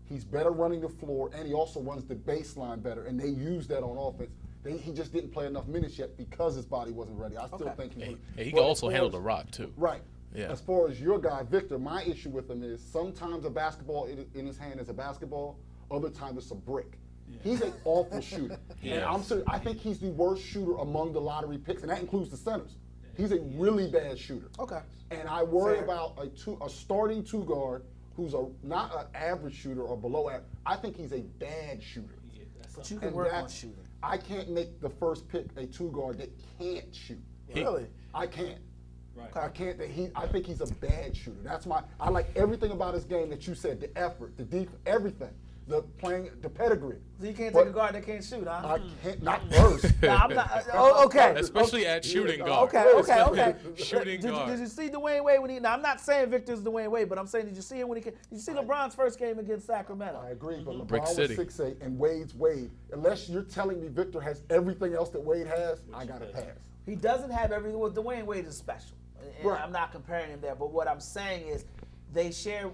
He's better running the floor, and he also runs the baseline better. And they use that on offense. He just didn't play enough minutes yet because his body wasn't ready. I still think he can also handle the rock too. Right. Yeah. As far as your guy Victor, my issue with him is sometimes a basketball in his hand is a basketball, other times it's a brick. He's an awful shooter. And I'm serious. I think he's the worst shooter among the lottery picks, and that includes the centers. He's a really bad shooter. Okay. And I worry about a starting two guard who's not an average shooter or below average. I think he's a bad shooter. But you can work on shooting. I can't make the first pick a two guard that can't shoot. Really? I can't. Right. I can't. I think he's a bad shooter. I like everything about his game that you said: the effort, the defense, everything. The pedigree. So you can't take a guard that can't shoot, huh? I can't, not first. I'm not. Okay. Especially at shooting guard. Okay. Shooting guard. Did you see Dwayne Wade when he? Now I'm not saying Victor's Dwayne Wade, but I'm saying did you see him when he? Did you see LeBron's first game against Sacramento? I agree, but Brick LeBron City. was 6'8" and Wade's Wade. Unless you're telling me Victor has everything else that Wade has, I gotta pass. He doesn't have everything. Well, Dwayne Wade is special, and Right. I'm not comparing him there. But what I'm saying is, they share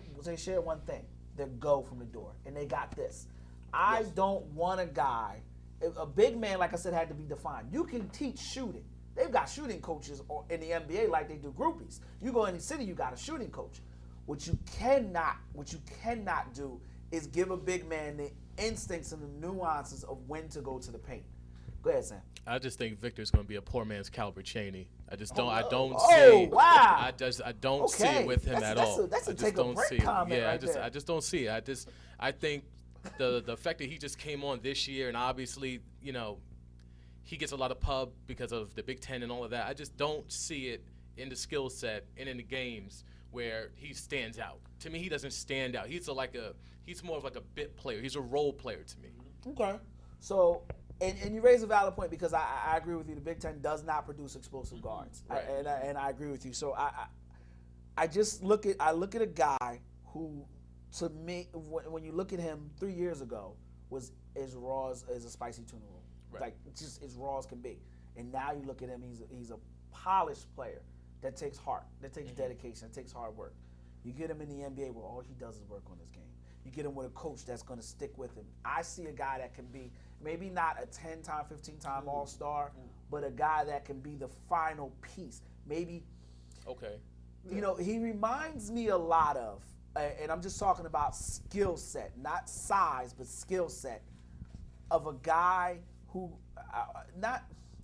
one thing: their go from the door, and they got this. I don't want a guy, a big man, like I said, had to be defined. You can teach shooting. They've got shooting coaches in the NBA like they do groupies. You go in the city, you got a shooting coach. What you cannot do is give a big man the instincts and the nuances of when to go to the paint. Go ahead, Sam. I just think Victor's going to be a poor man's Calvert Cheney. I don't Oh, see. wow. I don't see it with him at all. That's a I just take a don't break see it. comment Yeah, right there. I just don't see it. I think the fact that he just came on this year and obviously, he gets a lot of pub because of the Big Ten and all of that. I just don't see it in the skill set and in the games where he stands out. To me, he doesn't stand out. He's more of like a bit player. He's a role player to me. Okay. So, and you raise a valid point because I agree with you. The Big Ten does not produce explosive guards, Right. and I agree with you. So I just look at a guy who, to me, when you look at him 3 years ago, was as raw as a spicy tuna roll, like just as raw as can be. And now you look at him, he's a polished player that takes heart, that takes dedication, that takes hard work. You get him in the NBA where all he does is work on his game. You get him with a coach that's going to stick with him. I see a guy that can be maybe not a 10-time, 15-time All-Star, but a guy that can be the final piece. Maybe, Okay. He reminds me a lot of, and I'm just talking about skill set, not size, but skill set, of a guy who,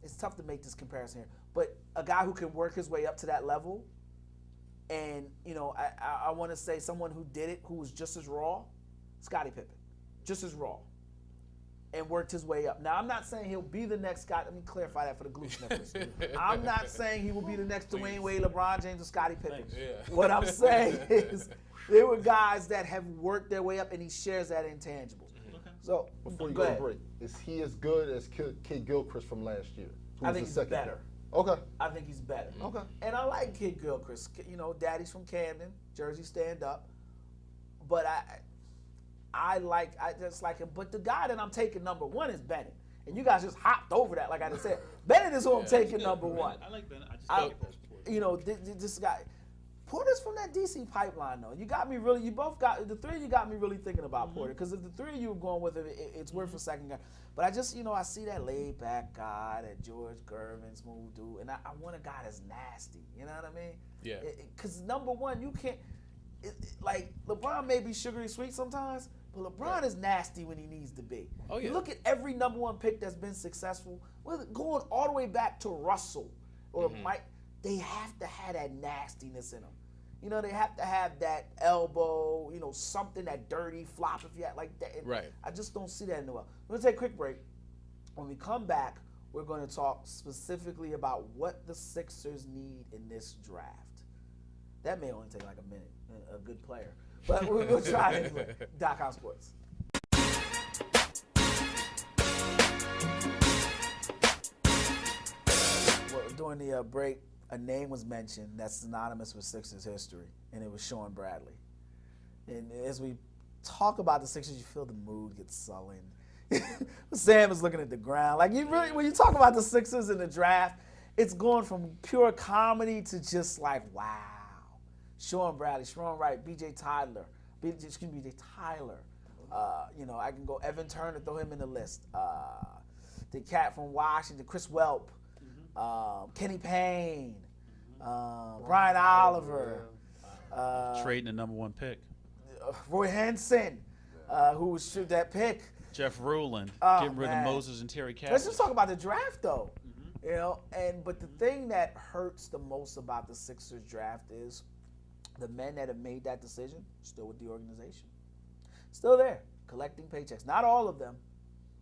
it's tough to make this comparison here, but a guy who can work his way up to that level. And, I want to say someone who did it, who was just as raw, Scottie Pippen, just as raw, and worked his way up. Now, I'm not saying he'll be the next guy. Let me clarify that for the glue sniffers. I'm not saying he will be the next Dwayne Wade, LeBron James, or Scottie Pippen. Yeah. What I'm saying is there were guys that have worked their way up, and he shares that intangible. Okay. So, Before you go go to ahead. break, is he as good as Kid Gilchrist from last year? Who I was think the he's second better. pick? Okay. I think he's better. Okay. And I like Kid Gilchrist. Daddy's from Camden, Jersey stand up. But I just like him. But the guy that I'm taking number one is Bennett. And you guys just hopped over that, like I just said. Bennett is who I'm taking number one. I like Bennett. I just like This guy. Porter's from that DC pipeline, though. The three of you got me really thinking about Porter. Because if the three of you are going with it, it's worth a second guy. But I just, I see that laid back guy, that George Gervin, smooth dude, and I want a guy that's nasty. You know what I mean? Yeah. Because number one, you can't, like, LeBron may be sugary sweet sometimes, but LeBron is nasty when he needs to be. Oh, yeah. You look at every number one pick that's been successful, going all the way back to Russell or Mike, they have to have that nastiness in them. They have to have that elbow, something, that dirty flop if you had like that. Right. I just don't see that in the well. We're going to take a quick break. When we come back, we're going to talk specifically about what the Sixers need in this draft. That may only take like a minute, a good player. But we'll try it anyway. ComSports. Well, during the break, a name was mentioned that's synonymous with Sixers history, and it was Sean Bradley. And as we talk about the Sixers, you feel the mood get sullen. Sam is looking at the ground. Like, when you talk about the Sixers in the draft, it's going from pure comedy to just like, wow. Sean Bradley, Sharon Wright, B.J. Tyler. I can go Evan Turner, throw him in the list. The cat from Washington, Chris Welp. Kenny Payne, Brian Oliver, trading the number one pick. Roy Henson, who would shoot that pick. Jeff Ruland, getting rid of Moses and Terry Cassidy. Let's just talk about the draft, though. But the thing that hurts the most about the Sixers draft is the men that have made that decision still with the organization, still there, collecting paychecks. Not all of them.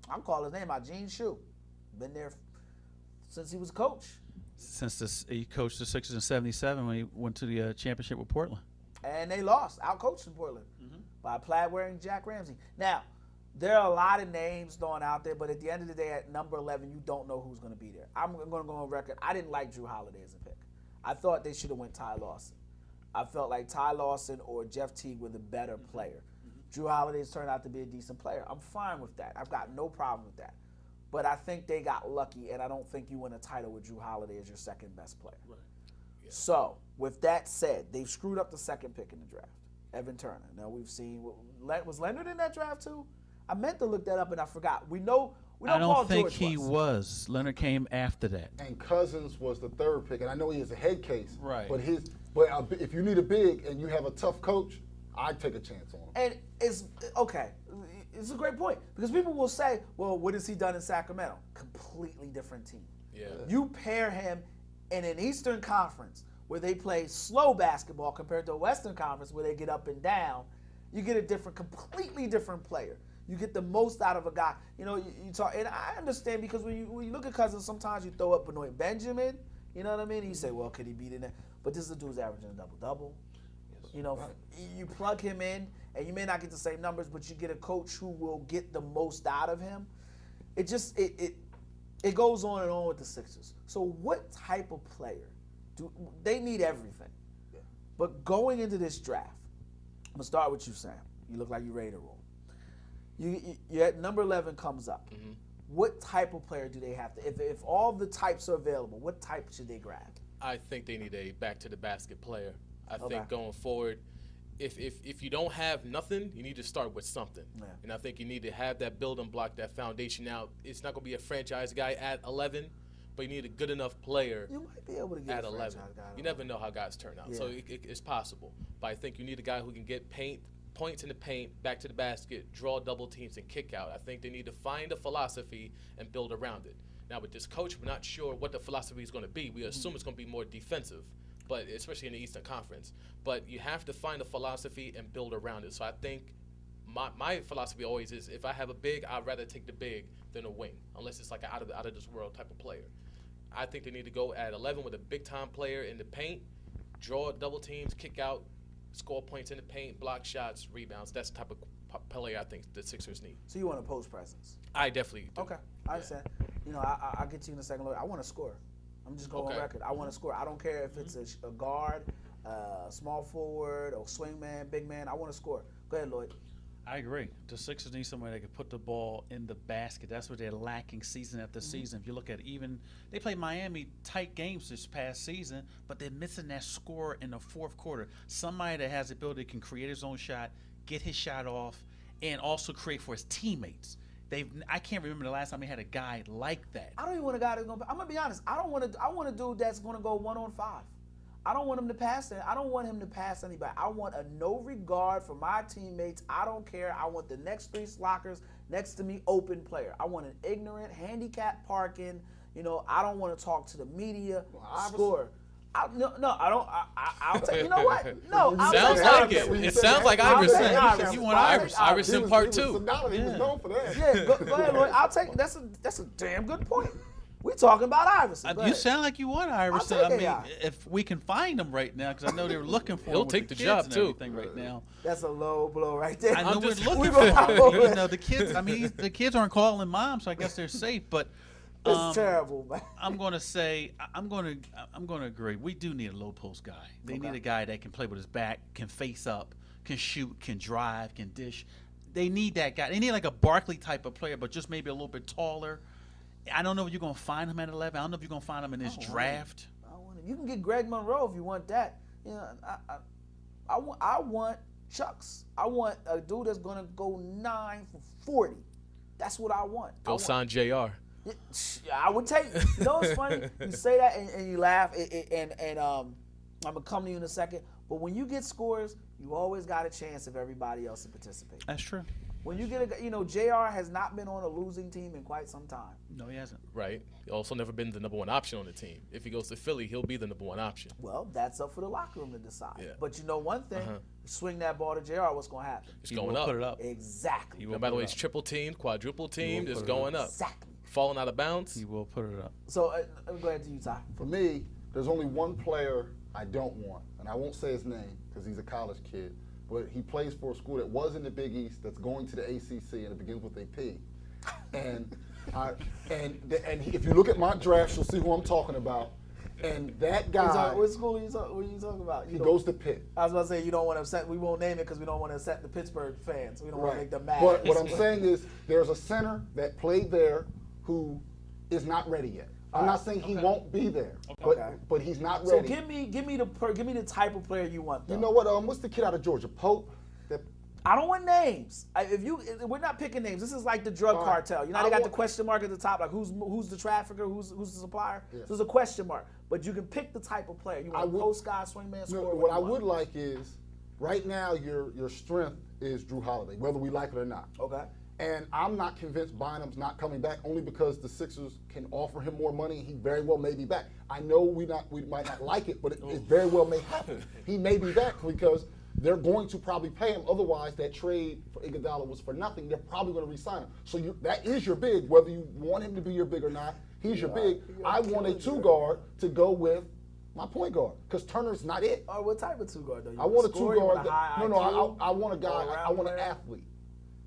I'll call his name out, Gene Shue, been there since he was a coach. Since he coached the Sixers in '77 when he went to the championship with Portland. And they lost, out-coached in Portland by Platt-wearing Jack Ramsey. Now, there are a lot of names thrown out there, but at the end of the day, at number 11, you don't know who's going to be there. I'm going to go on record. I didn't like Drew Holiday as a pick. I thought they should have went Ty Lawson. I felt like Ty Lawson or Jeff Teague were the better player. Drew Holiday's turned out to be a decent player. I'm fine with that. I've got no problem with that. But I think they got lucky, and I don't think you win a title with Drew Holiday as your second best player. Right. Yeah. So, with that said, they've screwed up the second pick in the draft, Evan Turner. Now, we've seen, was Leonard in that draft too? I meant to look that up, and I forgot. We know I don't Paul think George he was. Leonard came after that. And Cousins was the third pick, and I know he is a head case. Right. But if you need a big and you have a tough coach, I'd take a chance on him. And it's okay. it's a great point because people will say, well, what has he done in Sacramento? Completely different team. Yeah. You pair him in an Eastern Conference where they play slow basketball compared to a Western Conference where they get up and down, you get a completely different player. You get the most out of a guy. You know, you talk, and I understand because when you look at Cousins, sometimes you throw up Benoit Benjamin. You know what I mean? And you say, well, could he beat it? But this is a dude's averaging a double-double. You know, you plug him in, and you may not get the same numbers, but you get a coach who will get the most out of him. It just it goes on and on with the Sixers. So what type of player they need everything? Yeah. But going into this draft, I'm gonna start with you, Sam. You look like you're ready to roll. You at number 11 comes up. Mm-hmm. What type of player do they have to? If all the types are available, what type should they grab? I think they need a back-to-the-basket player. I think going forward, if you don't have nothing, you need to start with something. Yeah. And I think you need to have that building block, that foundation. Now, it's not going to be a franchise guy at 11, but you need a good enough player. You might be able to get at a 11. Guy You never know how guys turn out, yeah. So it's possible. But I think you need a guy who can get points in the paint, back to the basket, draw double teams, and kick out. I think they need to find a philosophy and build around it. Now, with this coach, we're not sure what the philosophy is going to be. We assume it's going to be more defensive, but especially in the Eastern Conference. But you have to find a philosophy and build around it. So I think my philosophy always is if I have a big, I'd rather take the big than a wing, unless it's like an out of this world type of player. I think they need to go at 11 with a big-time player in the paint, draw double teams, kick out, score points in the paint, block shots, rebounds. That's the type of player I think the Sixers need. So you want a post presence? I definitely do. Okay, I understand. You know, I'll get to you in a second. I want to score. I'm just going on record. I want to score. I don't care if it's a guard, small forward, or swingman, big man. I want to score. Go ahead, Lloyd. I agree. The Sixers need somebody that can put the ball in the basket. That's what they're lacking season after season. If you look at they played Miami tight games this past season, but they're missing that score in the fourth quarter. Somebody that has the ability can create his own shot, get his shot off, and also create for his teammates. I can't remember the last time they had a guy like that. I don't even want a guy that's going to – I'm going to be honest. I want a dude that's going to go 1-on-5. I don't want him to pass it. I don't want him to pass anybody. I want a no regard for my teammates. I don't care. I want the next 3 slockers next to me open player. I want an ignorant, handicap parking. You know, I don't want to talk to the media. Score. No, I don't. I'll take. You know what? No, sounds like it. It sounds like Iverson. You want Iverson part 2? He was known for that. Yeah, go ahead, Lloyd. I'll take. That's a damn good point. We talking about Iverson. You sound like you want Iverson. I mean, if we can find him right now, because I know they were looking for him. He'll take the job too. Right now. That's a low blow right there. I know we're looking for him. You know, the kids. I mean, the kids aren't calling mom, so I guess they're safe. But it's terrible, man. I'm going to say I'm going to agree. We do need a low post guy. They need a guy that can play with his back, can face up, can shoot, can drive, can dish. They need that guy. They need like a Barkley type of player, but just maybe a little bit taller. I don't know if you're going to find him at 11. I don't know if you're going to find him in this draft. I want him. You can get Greg Monroe if you want that. You know, I want Chucks. I want a dude that's going to go 9 for 40. That's what I want. Go sign JR. I would take. You know, it's funny. You say that and you laugh. And I'm gonna come to you in a second. But when you get scores, you always got a chance of everybody else to participate. That's true. When you get JR has not been on a losing team in quite some time. No, he hasn't. Right. He also never been the number 1 option on the team. If he goes to Philly, he'll be the number 1 option. Well, that's up for the locker room to decide. Yeah. But you know one thing, swing that ball to JR, what's going to happen? It's going up. Put it up. Exactly. No matter whether he's triple teamed, quadruple teamed, it's going up. Exactly. Falling out of bounds. He will put it up. So go ahead to you, Ty. For me, there's only one player I don't want, and I won't say his name because he's a college kid, but he plays for a school that was in the Big East that's going to the ACC, and it begins with a P. And if you look at my drafts, you'll see who I'm talking about. And that guy. What school are you talking about? He goes to Pitt. I was about to say you don't want to upset. We won't name it because we don't want to upset the Pittsburgh fans. We don't want to make them mad. But what I'm saying is, there's a center that played there who is not ready yet. I'm not saying he won't be there, but he's not ready. So give me the type of player you want, though. You know what? What's the kid out of Georgia? Pope. I don't want names. We're not picking names. This is like the drug cartel. You know, they got the question mark at the top, like who's the trafficker, who's the supplier. Yeah. So there's a question mark, but you can pick the type of player. You want a post guy, swingman, scorer. What I would like is, right now your strength is Drew Holiday, whether we like it or not. Okay. And I'm not convinced Bynum's not coming back only because the Sixers can offer him more money. He very well may be back. I know we might not like it, but it very well may happen. He may be back because they're going to probably pay him. Otherwise, that trade for Iguodala was for nothing. They're probably going to re-sign him. So that is your big, whether you want him to be your big or not. He's your big. I want a two-guard to go with my point guard because Turner's not it. Or what type of two-guard, though? I want a two-guard. I want a guy. I want an athlete.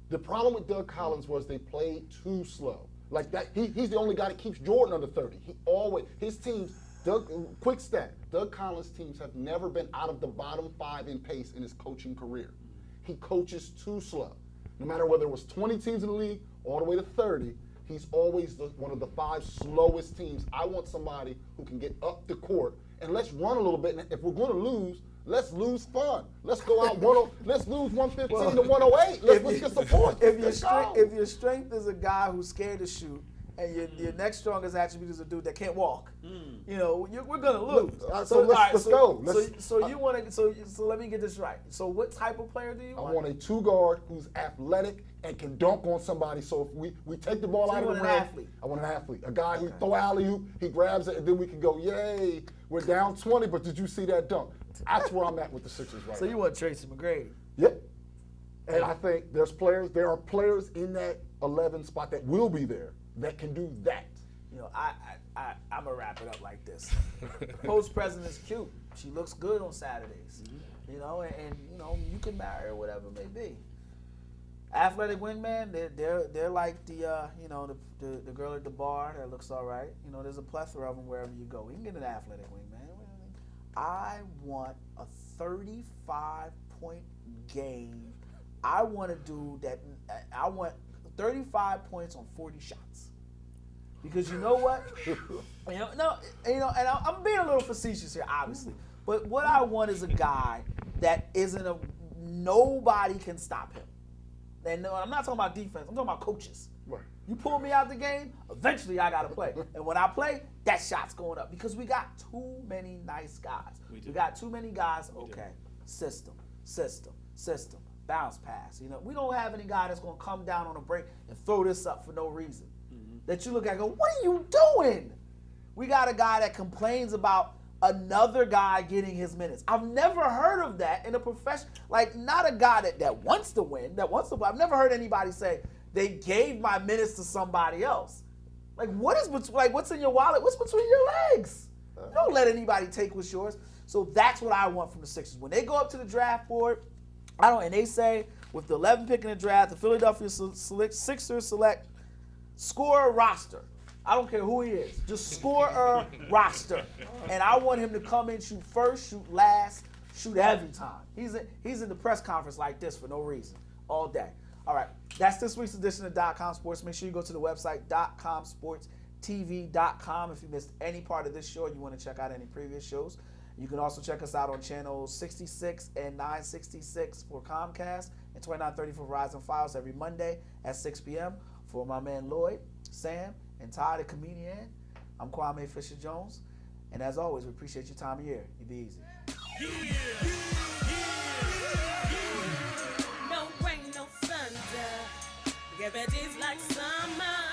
The problem with Doug Collins was they played too slow. Like that, he's the only guy that keeps Jordan under 30. His teams, quick stat, Doug Collins' teams have never been out of the bottom 5 in pace in his coaching career. He coaches too slow. No matter whether it was 20 teams in the league all the way to 30, he's always one of the 5 slowest teams. I want somebody who can get up the court and let's run a little bit. And if we're going to lose, let's lose fun. Let's go out. Let's lose 115 to 108. Let's get some points. If your strength is a guy who's scared to shoot, and your next strongest attribute is a dude that can't walk, we're gonna lose. So let's go. So let me get this right. So what type of player do you want? I want a two-guard who's athletic and can dunk on somebody. So if we take the ball out of the rim, athlete. I want an athlete. A guy who throw alley-oop, he grabs it, and then we can go, yay, we're down 20, but did you see that dunk? That's where I'm at with the Sixers right now. So you want Tracy McGrady? Yep. And I think there are players in that 11 spot that will be there that can do that. I'm gonna wrap it up like this. Post president's cute. She looks good on Saturdays. And you can marry her, whatever it may be. Athletic wingman, they're like the girl at the bar that looks all right. There's a plethora of them wherever you go. You can get an athletic wingman. I want a 35-point game. I want to do that. I want 35 points on 40 shots. Because you know what? And I'm being a little facetious here, obviously. But what I want is a guy that nobody can stop him. And I'm not talking about defense. I'm talking about coaches. Right. You pull me out the game, eventually I got to play. And when I play, that shot's going up because we got too many nice guys. We got too many guys. Okay, system, bounce pass. We don't have any guy that's going to come down on a break and throw this up for no reason. That you look at and go, what are you doing? We got a guy that complains about another guy getting his minutes. I've never heard of that in a profession. Like, not a guy that wants to win, that wants to play. I've never heard anybody say, they gave my minutes to somebody else. Like, what's in your wallet? What's between your legs? Don't let anybody take what's yours. So that's what I want from the Sixers. When they go up to the draft board, and they say, with the 11th pick in the draft, the Philadelphia Sixers select score a roster. I don't care who he is. Just score a roster. And I want him to come in, shoot first, shoot last, shoot every time. He's in the press conference like this for no reason, all day. All right, that's this week's edition of .comsports. Make sure you go to the website, .comsportstv.com. If you missed any part of this show or you want to check out any previous shows. You can also check us out on channels 66 and 966 for Comcast and 2930 for Verizon Files every Monday at 6 p.m. For my man Lloyd, Sam, and Todd, the comedian, I'm Kwame Fisher-Jones. And as always, we appreciate your time of year. You be easy. No rain, no thunder. Yeah, but it's like summer.